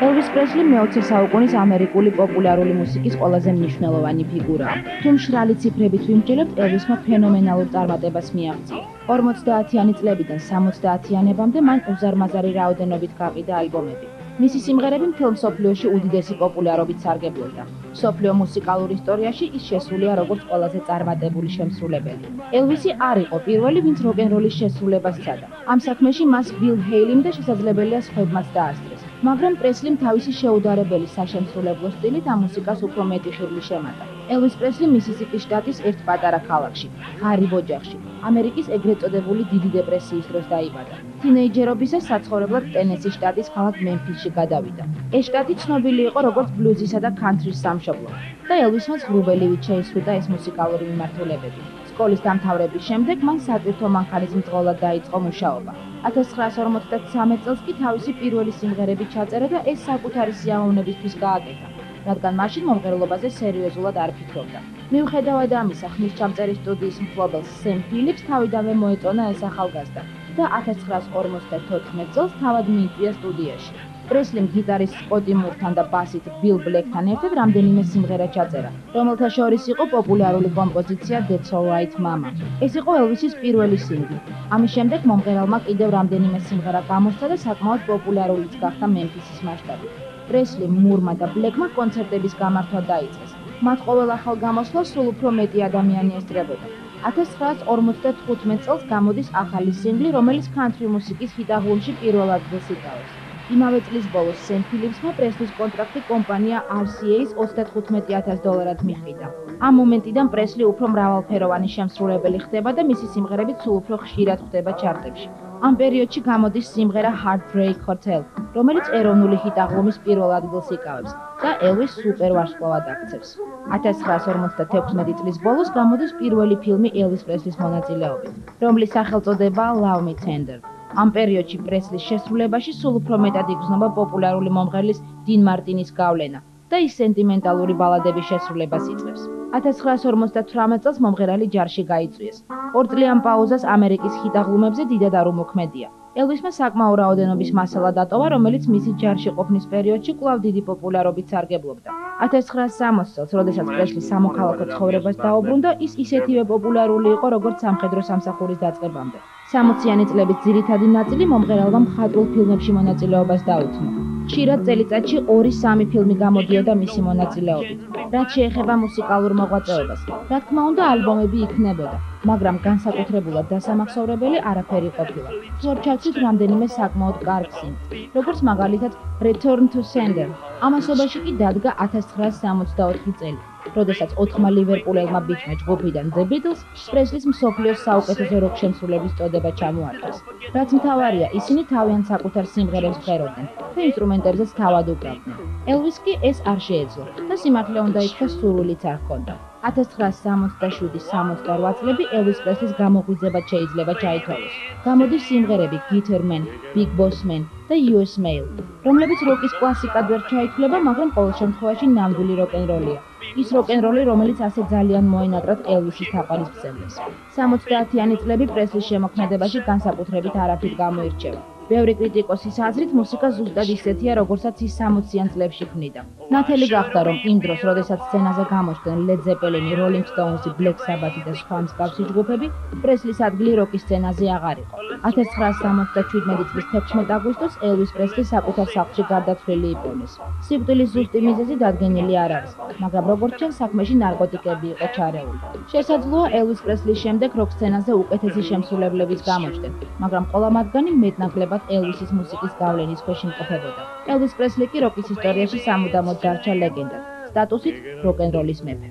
Elvis Presley მე-20 საუკუნის ამერიკული პოპულარული მუსიკის ყველაზე მნიშვნელოვანი ფიგურაა. თუ მშრალი ციფრებით ვიმსჯელებთ, Elvis-მა ფენომენალურ წარმატებას მიაღწია. 50-იანი წლებიდან 70-იანებამდე მან უზარმაზარი რაოდენობით გაყიდა ალბომები. მისი სიმღერები მთელ მსოფლიოში უდიდესი პოპულარობით სარგებლობდა. მსოფლიო მუსიკალურ ისტორიაში ის შესულია როგორც ყველაზე წარმატებული შემსრულებელი. Elvis-ი არ იყო პირველი, ვინც როკ-ენ-როლის შესრულებას სცადა. ამ საქმეში მას Bill Haley და შესაძლებელია სხვებმაც დაასწრეს. მაგრამ პრესლიმ თავისი შეუდარებელი საშემსრულებლო სტილით ამ მუსიკას უფრო მეტი ხიბლი შემატა. Elvis Presley მისისიპის შტატის ერთ პატარა ქალაქში, ღარიბ ოჯახში, ამერიკის ეგრეთ წოდებული დიდი დეპრესიის დროს დაიბადა. თინეიჯერობისას საცხოვრებლად ტენესის შტატის ქალაქ მემფისში გადავიდა. ეს შტატი ცნობილი იყო როგორც ბლუზისა და ქანთრის სამშობლო და Elvis-მა ღრუბელივით შეისრულა ეს მუსიკალური მიმართულებები. სკოლის დამთავრების შემდეგ მან სატვირთო მანქანის მძღოლად დაიწყო მუშაობა. 1953 წელს კი თავისი პირველი სიმღერები ჩაწერა და ეს საკუთარი სიამოვნებისთვის გააკეთა, რადგან მაშინ მომღერლობაზე სერიოზულად არ ფიქრობდა. მიუხედავად ამისა, ხმისჩამწერი სტუდიის მფლობელს Sam Phillips თავიდანვე მოეწონა ეს ახალგაზრდა და 1954 წელს თავად მიიწვია სტუდიაში. პრესლიმ გიტარის სკოტი მურთან და ბასით Bill Black-თან ერთად რამდენიმე სიმღერა ჩაწერა, რომელთა შორის იყო პოპულარული კომპოზიცია That's All Right Mama. ეს იყო Elvis-ის პირველი სინგლი. ამის შემდეგ მომღერალმა კიდევ რამდენიმე სიმღერა გამოსცა და საკმაოდ პოპულარულიც გახდა მემფისის მასშტაბით. პრესლიმ, მურმა და Black-მა კონცერტების გამართვა დაიწყეს. მათ ყოველ ახალ გამოსვლას სულ უფრო მეტი ადამიანი ესწრებოდა. 1955 წელს გამოდის ახალი სინგლი, რომელიც country მუსიკის ჰიტ-აღლუმში პირველ ადგილს იკავებს. იმავე წლის ბოლოს Sam Phillips-მა პრესლის კონტრაქტი კომპანია RCA-ს $35000 მიჰყიდა. ამ მომენტიდან პრესლი უფრო მრავალფეროვანი შემსრულებელი ხდება და მისი სიმღერები სულ უფრო ხშირად ხვდება ჩარტებში. ამ პერიოდში გამოდის სიმღერა Heartbreak Hotel, რომელიც ეროვნული ჰიტ-აღლუმის პირველ ადგილს იკავებს და Elvis სუპერ ვარსკვლავად აქცევს. 1956 წლის ბოლოს გამოდის პირველი ფილმი Elvis Presley-ის მონაწილეობით, რომლის სახელწოდებაა Love Me Tender. ამ პერიოდში პრესლის შესრულებაში სულ უფრო მეტად იგრძნობა პოპულარული მომღერლის Dean Martin-ის გავლენა და ის სენტიმენტალური ბალადების შესრულებას იწყებს. 1958 წელს მომღერალი ჯარში გაიწვიეს. 2 წლიან პაუზას ამერიკის ჰიტ-აღლუმებზე დიდად არ უმოქმედია. Elvis-მა საკმაო რაოდენობის მასალა დატოვა, რომელიც მისი ჯარში ყოფნის პერიოდში კვლავ დიდი პოპულარობით სარგებლობდა. 1960 წელს, როდესაც პრესლი სამოქალაქო ცხოვრებას დაუბრუნდა, ის ისეთივე პოპულარული იყო, როგორც სამხედრო სამსახურის დაწყებამდე. 60-იანი წლების ძირითადი ნაწილი მომღერალმა მხატვრულ ფილმებში მონაწილეობას დაუთმო. ხშირად წელიწადში 2-3 ფილმი გამოდიოდა მისი მონაწილეობით. რაც შეეხება მუსიკალურ მოღვაწეობას, რა თქმა უნდა, ალბომები იქნებოდა, მაგრამ განსაკუთრებულად დასამახსოვრებელი არაფერი ყოფილა. თორჩავცით რამდენიმე საკმაოდ კარგ სინგლს, როგორც მაგალითად Return to Sender. ამასობაში კი დადგა 1964 წელი, როდესაც 4 ლივერპულელმა ბიჭმა ჯგუფიდან The Beatles პრესლის მსოფლიოს საუკეთესო როკ შემსრულებლის წოდება ჩამოართვეს. რაც მთავარია, ისინი თავიანთ საკუთარ სიმღერებს წერდნენ და ინსტრუმენტებზეც თავად უკრავდნენ. Elvis კი ეს არ შეეძლო და სიმართლე უნდა ითქვას, სურვილიც არ ჰქონდა. 1967-68 წლები Elvis Presley-ის გამოღვიძებად შეიძლება ჩაითვალოს. გამოდის სიმღერები Guitar Man, Big Boss Man და US Mail, რომლებიც როკის კლასიკად ვერ ჩაითვლება, მაგრამ ყოველ შემთხვევაში ნამდვილი როკ-ენ-როლია. ის როკ-ენ-როლი, რომელიც ასე ძალიან მოენატრათ Elvis-ის თაყვანისმცემლებს. 70-იანი წლები პრესლის შემოქმედებაში განსაკუთრებით არაფრით გამოირჩევა. ბევრი კრიტიკოსის აზრით, მუსიკა ზუსტად ისეთია, როგორცაც ის 60-იან წლებში ქმნიდა. ნათელი გახდა, რომ იმ დროს, როდესაც სცენაზე გამოჩნდნენ Led Zeppelin, Rolling Stones, Black Sabbath და სხვა მსგავსი ჯგუფები, პრესლის ადგილი როკის სცენაზე აღარ იყო. 1977 წლის 16 აგვისტოს ელვის პრესლი საკუთარ სახლში გარდაცვლილი იპოვნეს. სიკვდილის ზუსტი მიზეზი დადგენილი არ არის, მაგრამ როგორც ჩანს, საქმეში ნარკოტიკები იყო ჩარეული. შესაძლოა ელვის პრესლის შემდეგ როკ სცენაზე უკეთესი შემსრულებლების გამოჩნდნენ, მაგრამ ყველა მათგანი მეტნაკლებად ელვისის მუსიკის გავლენის ქვეშ იმყოფებოდა. ელვის პრესლი კი როკის ისტორიაში სამუდამოდ დარჩა ლეგენდად, სტატუსით როკ-ენ-როლის მეფე.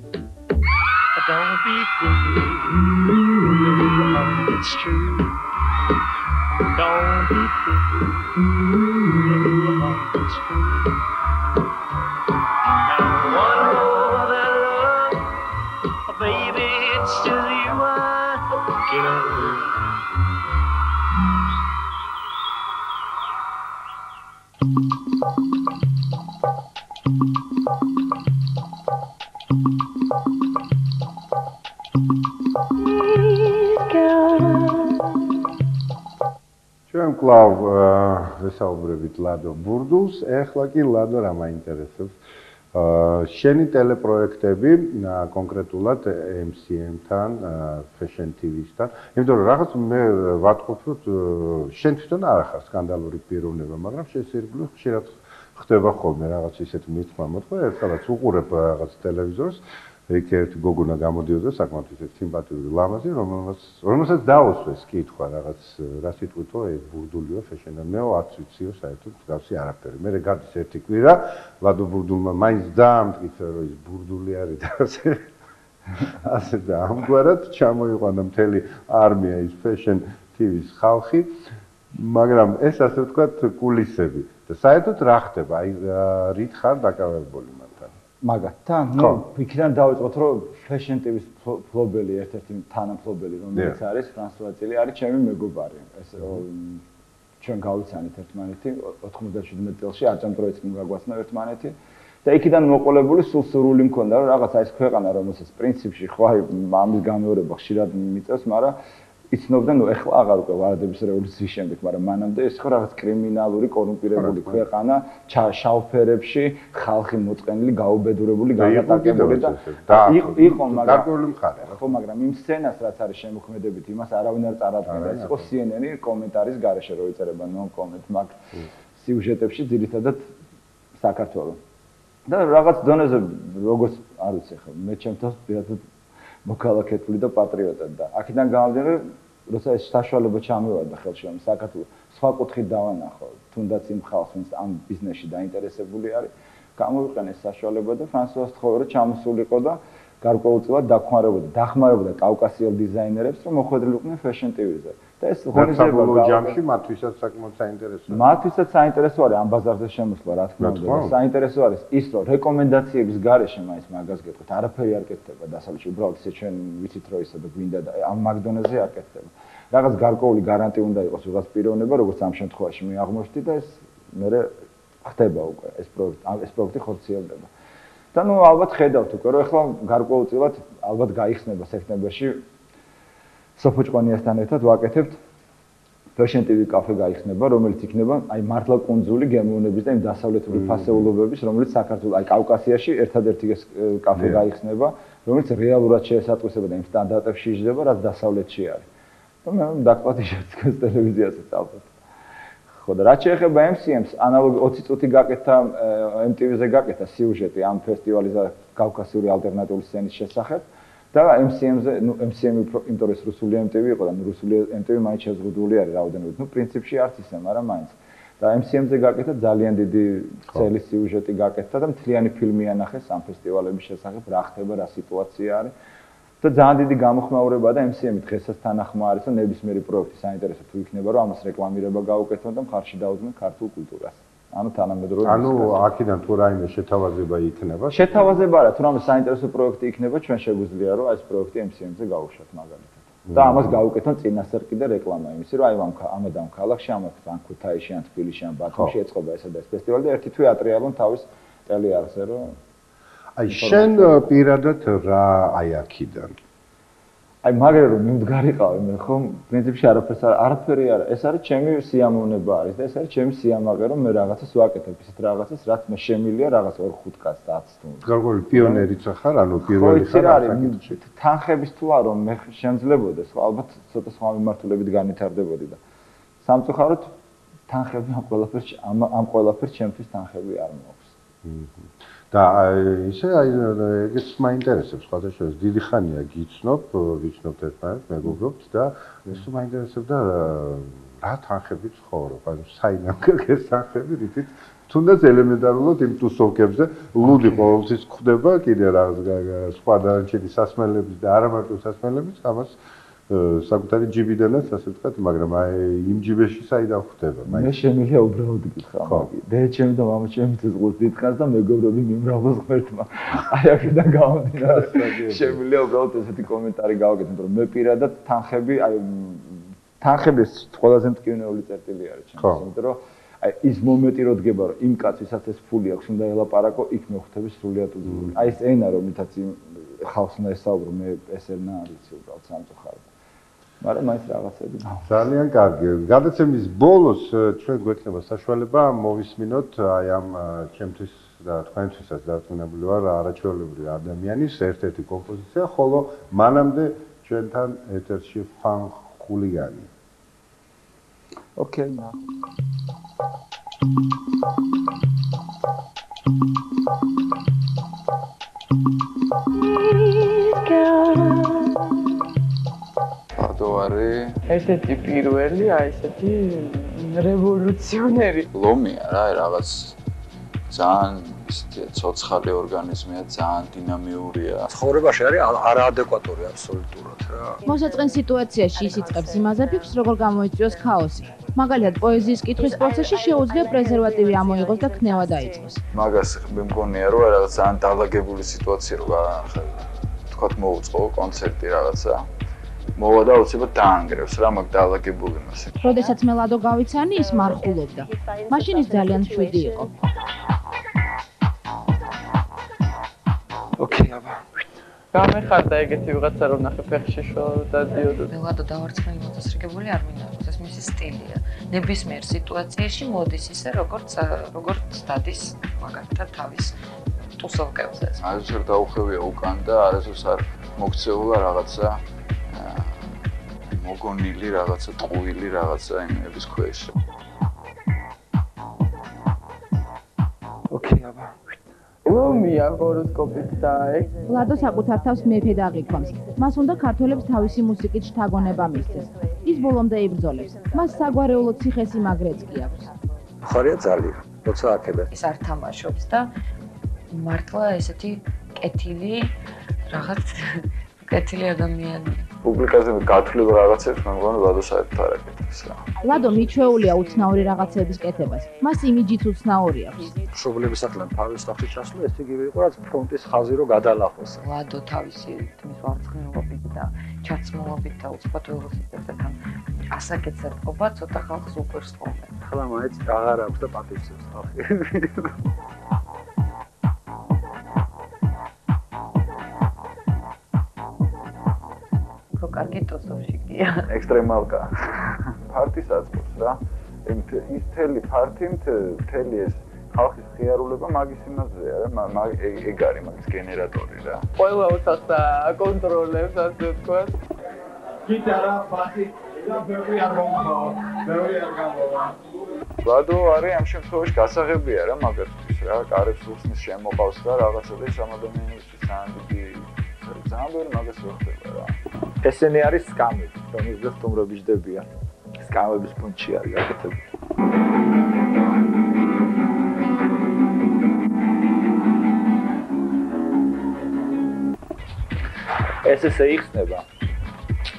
Don't be fooled, it's true. Don't be fooled, it's true. And one more than love, baby, it's still you I'm thinking of. ჩვენ კлау ვესაუბრებით ლადო ბურდულს, ეხლა კი ლადო რა მაინტერესებს. შენი ტელეპროექტები კონკრეტულად MCM-თან, Fashion TV-სთან, იმიტომ რომ რაღაც მე ვატყობ, რომ შენ თვითონ არ ახარ სკანდალური პიროვნება, მაგრამ შესაძლოა ხშირად ხდება ხოლმე რაღაც ისეთ მithმა-მოთხრა, ერთადაც უყურებ რაღაც ტელევიზორს, იქ ერთი გოგონა გამოდიოდა საკმაოდ ისეთ სიმპათიური ლამაზი, რომელსაც დაუსვეს კითხვა რაღაც რა სიტყვითო ეს ბურდულიო ფეშენდა. მეო არც ვიციო საერთოდ გავსი არაფერი. მე გადის ერთი კვირა, ლადო ბურდულმა მაინც დაამტკიცა რომ ის ბურდული არის და ასე და ამგვარად ჩამოიყვანა მთელი არმია ის Fashion TV-ს ხალხი, მაგრამ ეს ასე ვთქვათ კულისები. და საერთოდ რა ხდება? აი რით ხარ დაკავებული მათთან? მაგათთან? ნუ იქიდან დავიწყოთ, რომ Fashion TV-ს ფლობელი, ერთ-ერთი თანამფლობელი, რომელიც არის ფრანსუა წილი, არის ჩემი მეგობარი. ეს ჩვენ გავიცანით ერთმანეთი 97 წელს აჭამტროიც მოგაგვაცნა ერთმანეთი. და იქიდან მოყოლებული სულ სურვილი მქონდა, რომ რაღაც აი ეს ქვეყანა, რომელსაც პრინციპში ხო აი ამის გამეორება ხშირად მიწევს, მაგრამ იცნობდა, ნუ ეხლა აღარ უკვე ვარდების რევოლუციის შემდეგ, მაგრამ მანამდე ეს ხო რაღაც კრიმინალური, კორუმპირებული ქვეყანა, შავფერებში, ხალხი მოწყენილი, გაუბედურებული, გადატაკებული და იყო, მაგრამ გარკვეული მხარე. ხო, მაგრამ იმ სცენას, რაც არის შემოქმედებით, იმას არავინ არ წარადგენდა. ეს იყო CNN-ი კომენტარის გარეშე, რო იწერება non-comment მაგ სიუჟეტებში, ძირითადად საქართველოს. და რაღაც დონეზე, როგორც არ ვიცი ხო, მე ჩემთვის პირადად მოქალაქეთული და პატრიოტად და აქედან გამომდინარე, როცა ეს საშუალება ჩამოვარდა ხელში, რომ საქართველოს სხვა კუთხით დავანახო, თუნდაც იმ ხალხს, ვინც ამ ბიზნესში დაინტერესებული არის, გამოვიყენე ეს საშუალება და ფრანსუას თხოვე რომ ჩამოსულიყო და გარკვეულწილად დახმარებოდა კავკასიელ დიზაინერებს, რომ მოხვედრილიყვნენ Fashion TV-ზე. და ეს ღონისძიება ჯამში მათთვისაც საკმაოდ საინტერესოა. მათთვისაც საინტერესო არის ამ ბაზარზე შემოსვლა, რა თქმა უნდა. საინტერესო არის ის, რომ რეკომენდაციების გარეშე მაინც მაგას გეტყვით, არაფერი არ კეთდება დასავლეთში, უბრალოდ ისე ჩვენ ვიცით რომ ისე და გვინდა და ამ მაგდონეზე არ კეთდება. რაღაც გარკვეული გარანტი უნდა იყოს უღაც პიროვნება, როგორც ამ შემთხვევაში მე აღმოჩნდი და ეს მე ხდება უკვე ეს პროექტი ხორციელდება. და ნუ ალბათ ხედავთ უკვე რომ ეხლა გარკვეულწილად ალბათ გაიხსნება სექტემბერში სოფოჭყვანიასთან ერთად ვაკეთებთ Fashion TV კაფე გაიხსნება, რომელიც იქნება აი მართლა კუნძული გემოვნების და იმ დასავლეთური ფასეულობების, რომელიც საქართველოს აი კავკასიაში ერთადერთი ეს კაფე გაიხსნება, რომელიც რეალურად შეესატყვისება და იმ სტანდარტებში იჯდება, რაც დასავლეთში არის. და მე დაკვათ ისეთ ტელევიზიასაც ალბათ. ხო და რაც შეეხება MCM-ს, ანალოგი 20 წუთი გაკეთა MTV-ზე გაკეთა სიუჟეტი ამ ფესტივალის კავკასიური ალტერნატიული სცენის შესახებ. და MCM-ზე, ნუ MCM იმიტომ რომ რუსული MTV იყო და რუსული MTV მაინც შეზღუდული არის რაოდენობით. ნუ პრინციპში არც ისე, მაგრამ მაინც. და MCM-ზე გაკეთა ძალიან დიდი ცელის სიუჟეტი გაკეთა და მთლიანი ფილმი ანახეს ამ ფესტივალების შესახებ, რა ხდება, რა სიტუაცია არის. და ძალიან დიდი გამოხმაურება და MCM-ი დღესაც თანახმა არის, რომ ნებისმიერი პროექტი საინტერესო თუ იქნება, რომ ამას რეკლამირება გაუკეთონ და მხარში დაუდგნენ ქართულ კულტურას. ანუ თანამედროვე ანუ აქედან თუ რაიმე შეთავაზება იქნება? შეთავაზება არა, თუ რამე საინტერესო პროექტი იქნება, ჩვენ შეგვიძლია რომ ეს პროექტი MCM-ზე გავუშვათ მაგალითად. და ამას გაუკეთონ წინასწარ კიდე რეკლამა იმისი, რომ აი ამ ქალაქში, ან ქუთაისში, ან თბილისში, ან ბათუმში ეწყობა ესა და ეს ფესტივალი და ერთი თვე ატრიალონ თავის ტელეარხზე, რომ აი შენ პირადად რა აი აქედან? აი მაგრამ რომ მიმდგარიყავი მე ხომ პრინციპში არაფერი არა. ეს არის ჩემი სიამოვნება არის და ეს არის ჩემი სიამაყე რომ მე რაღაცას ვაკეთებ, ისეთ რაღაცას, რაც მე შემილია რაღაც 2-5 კაცს და 10 თუნდაც. გარკვეული პიონერიც ხარ, ანუ პირველი ხარ არის თანხების თუ არ რომ მე შემძლებოდეს, ალბათ ცოტა სხვა მიმართულებით განვითარდებოდი და სამწუხაროდ თანხები ამ ყველაფერს ჩემთვის თანხები არ მაქვს. და ისე აი ეგეც მაინტერესებს ხალხაშორის დიდი ხანია გიცნობთ ერთმანეთს მეგობრობთ და ეს მაინტერესებდა რა თანხებით ცხოვრობ ანუ საიდან გაგეს თანხები რითიც თუნდაც ელემენტარულად იმ ტუსოვკებზე ლუდი ყოველთვის ხდება კიდე რაღაც სხვა დანარჩენი სასმელების და არა მარტო სასმელების ამას საკუთარი ჯიბიდანაც ასე ვთქვათ, მაგრამ აი იმ ჯიბეში საიდან ხდება? მე შემიძლია უბრალოდ გითხრა, მე ჩემი და მამა ჩემი ზღუდს დიდხანს და მეგობრები მიმრავლოს ღმერთმა. აი აქედან გამომდინარე, შემიძლია უბრალოდ ესეთი კომენტარი გავაკეთო, რომ მე პირადად თანხები ყველაზე მტკივნეული წერტილი არის ჩემთვის, იმიტომ რომ აი ის მომენტი რო დგება, რომ იმ კაცს ვისაც ეს ფული აქვს, უნდა ელაპარაკო, იქ მე ხვდები სრულიად უძლური. აი ეს ენა რომლითაც იმ ხალხს უნდა ესაუბრო, მე ეს ენა არ ვიცი უბრალოდ სამწუხაროდ. მაგრამ მაინც რაღაცები ძალიან კარგი. გადაცემის ბოლოს ჩვენ გვექნება საშუალება მოვისმინოთ აი ამ ჩემთვის და თქვენთვისაც დარწმუნებული ვარ არაჩვეულებრივი ადამიანის ერთ-ერთი კომპოზიცია, ხოლო მანამდე ჩვენთან ეთერში ფან ხულიანი. ოკეი, ერთ-ერთი პირველი, აი ესეთი რევოლუციონერი. ლომია რა, რაღაც ძალიან ცოცხალი ორგანიზმია, ძალიან დინამიურია. ცხოვრებაში არის არაადეკვატური აბსოლუტურად რა. მოსაწყენ სიტუაციაში ის იწყებს იმაზე ფიქრს, როგორ გამოიწვიოს ქაოსი. მაგალითად, პოეზიის კითხვის პროცესში შეუძლია პრეზერვატივი ამოიღოს და ქნევა დაიწყოს. მაგას მე მგონია, რომ რაღაც ძალიან დალაგებული სიტუაცია რო თქვათ მოუწყო კონცერტი რაღაცა. მოვა და უცებად დაანგრევს რა მაგ დაალაგებული მასე. როდესაც მე ლადო გავიცანი, ის მარხულობდა. მაშინ ის ძალიან მშვიდი იყო. ოკეი, აბა. გამეხარდა ეგეთი ვიღაცა რომ ნახე ფეხში შოვა დადიოდა. მე ლადო დავარცხნილი მოწესრიგებული არ მინდა, ეს მისი სტილია. ნებისმიერ სიტუაციაში მოდის ისე, როგორც დადის მაგალითად თავის ტუსოვკებზე. არასდროს დაუხევია უკან და არასდროს არ მოქცეულა რაღაცა მოგონილი რაღაცა ტყუილი რაღაცა იმების ქვეშ. ოკეი, აბა. ლომია ჰოროსკოპით და ეგ. ლადო საკუთარ თავს მეფედ აღიქვამს. მას უნდა ქართველებს თავისი მუსიკით შთაგონება მისცეს. ის ბოლომდე იბრძოლებს. მას საგვარეულო ციხესიმაგრეც კი აქვს. ხარია ძალიან, როცა აქედა. ის არ თამაშობს და მართლა ესეთი კეთილი რაღაც კეთილი ადამიანია. პუბლიკაზე გათვლილ რაღაცებს მე მგონი ლადო საერთოდ არ აკეთებს რა. ლადო მიჩვეულია უცნაური რაღაცების კეთებას. მას იმიჯით უცნაური აქვს. მშობლების ახლან თავის სახში ჩასვლა, ეს იგივე იყო, რაც ფრონტის ხაზი რო გადალახოს. ლადო თავისი თმის ვარცხნილობით და ჩაცმულობით და უცბად ველოსიპედთან ასაკეთებობა ცოტა ხალხს უყვარს ხოლმე. ახლა მაინც აღარ აქვს და პატივცემს ხალხი. კარგი ტოსოვშიკია. ექსტრემალკა. ფარტის აწყობს რა. ის მთელი ფარტი, მთელი ეს ხალხის ხიარულება მაგის იმაზეა რა. ეგ არის მაგის გენერატორი რა. ყველა ოთახს აკონტროლებს ასე ვთქვათ. გიტარა, ბასი და ბევრი არ მომხო. ბევრი არ გამოვა. ლადო არის ამ შემთხვევაში გასაღებია რა მაგასთვის რა. კარებს უსმის შემოყავს და რაღაცა და ეს ამ ადამიანისთვის ძალიან დიდი ძალიან ბევრი მაგას ვხდება რა. ესენი არის სკამები, რომელზეც სტუმრები ჯდებიან. სკამების პუნჩი არის გაკეთებული. ეს ესე იხსნება.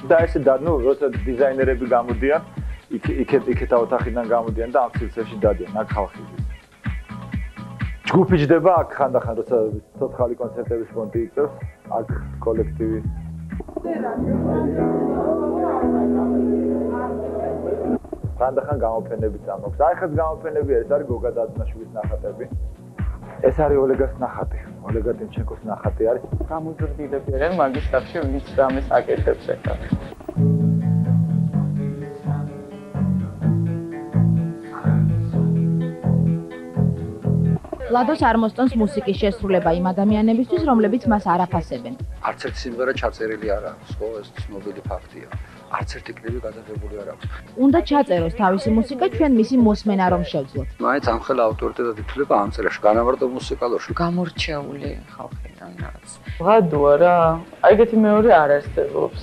და ესე როცა დიზაინერები გამოდიან, იქეთ ოთახიდან გამოდიან და ამ სივრცეში დადიან, აქ ხალხი ის. ჯგუფი ჯდება აქ ხანდახან, როცა ცოცხალი კონცერტების ფონდი იქცევს, აქ კოლექტივი ხანდახან გამოფენებიც ამოქვს. აი ხაც გამოფენები არის გოგა დადნაშვილის ნახატები. ეს არის ოლეგას ნახატი. ოლეგა ტიმჩენკოს ნახატი არის. გამოზრდილები არიან მაგის სახში, ვინც ამას აკეთებს ახლა. ლადოს არ მოსწონს მუსიკის შესრულება იმ ადამიანებისთვის, რომლებიც მას არ აფასებენ. არც ერთი სიმღერა ჩაწერილი არ აქვს, ხო, ეს ცნობილი ფაქტია. არც ერთი კლიპი გადაღებული არ აქვს. უნდა ჩაწეროს თავისი მუსიკა, ჩვენ მისი მოსმენა რომ შევძლოთ. მაინც ამხელა ავტორიტეტად ითვლება ამ წერაში, განავარდო მუსიკალურში. გამორჩეული ხალხიდან რაღაც. ვადოა რა, აი ეგეთი მეორე არ არსებობს.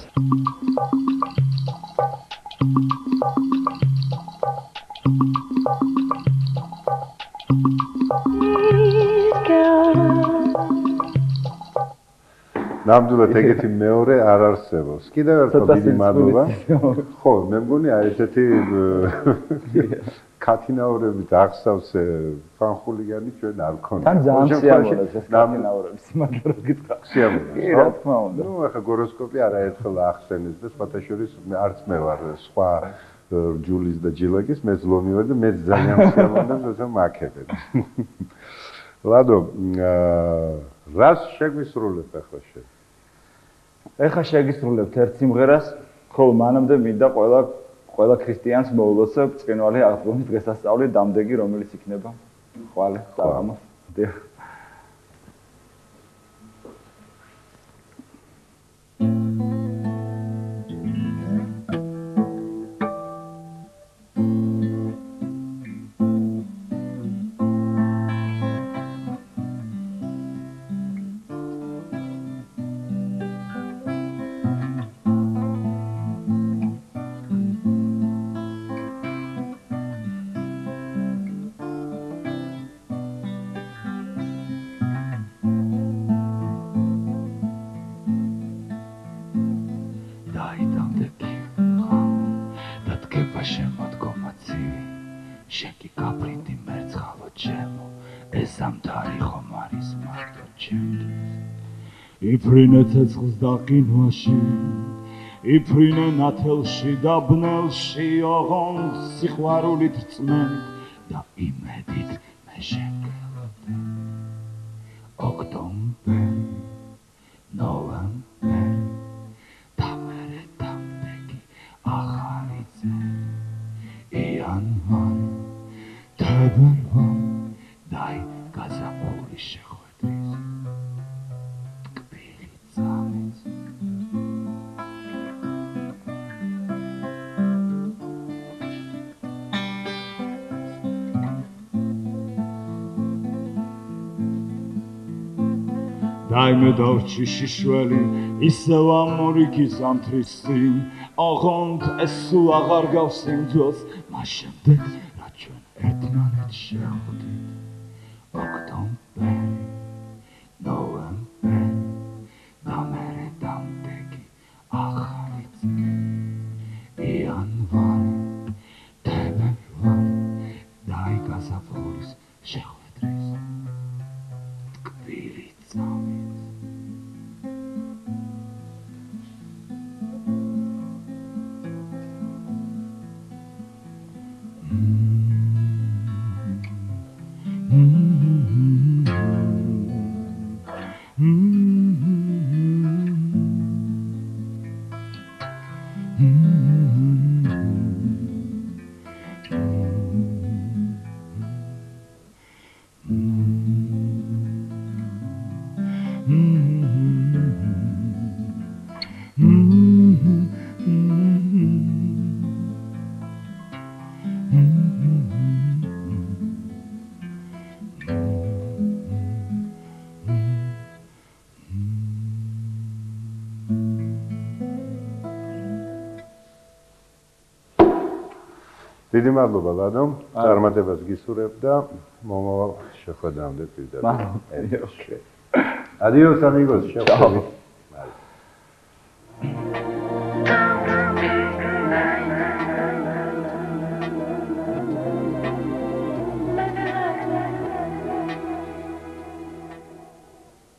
ნამდვილად ეგეთი მეორე არ არსებობს. კიდევ ერთხელ დიდი მადლობა. ხო, მე მგონი აი ესეთი კათინაურებით აღსავს ფანხულიგანი ჩვენ არ ქონდა. თან ძალიან სიამოვნებს ეს კათინაურები, სიმართლე რომ გითხრა. სიამოვნებს. კი, რა თქმა უნდა. ნუ ახლა გოროსკოპი არაერთხელ ახსენეს და სხვათა შორის არც მე ვარ სხვა ჯულის და ჯილაკის, მე ზლომი ვარ და მე ძალიან სიამოვნებს როცა მაქებენ. ლადო, რას შეგვისრულებ ახლა შენ? ეხლა შეგისრულებთ ერთ სიმღერას, ხოლო მანამდე მინდა ყველა ქრისტიანს მოულოცო ბრწყინვალე აღდგომის დღესასწაული დამდეგი, რომელიც იქნება ხვალე საღამოს. დიახ. იფრინე ცეცხლს და ყინვაში, იფრინე ნათელში და ბნელში, ოღონდ სიყვარულით რწმენით და იმედით მე შეგელოდე. ოქტომბერი, ნოემბერი და მერე დამდეგი ახალი წელი, იანვარი, თებერვალი და აი გაზაფხული შეხვედრის. დაიმე დავრჩი შიშველი, ისევ ამორიგი ზამთრის წინ, ოღონდ ეს სულ აღარ გავს იმ ძველს, მას შემდეგ, რა ჩვენ ერთმანეთ შეხვდით. ოქტომბერი, ნოემბერი და მერე დამდეგი ახალი წელი, იანვარი, თებერვალი და აი გაზაფხულის შეხვედრის ტკბილი წამით. დიდი მადლობა ლადო, წარმატებას გისურვებ და მომავალ შეხვედრამდე პირდაპირ. მადლობა. Adiós amigos, chao.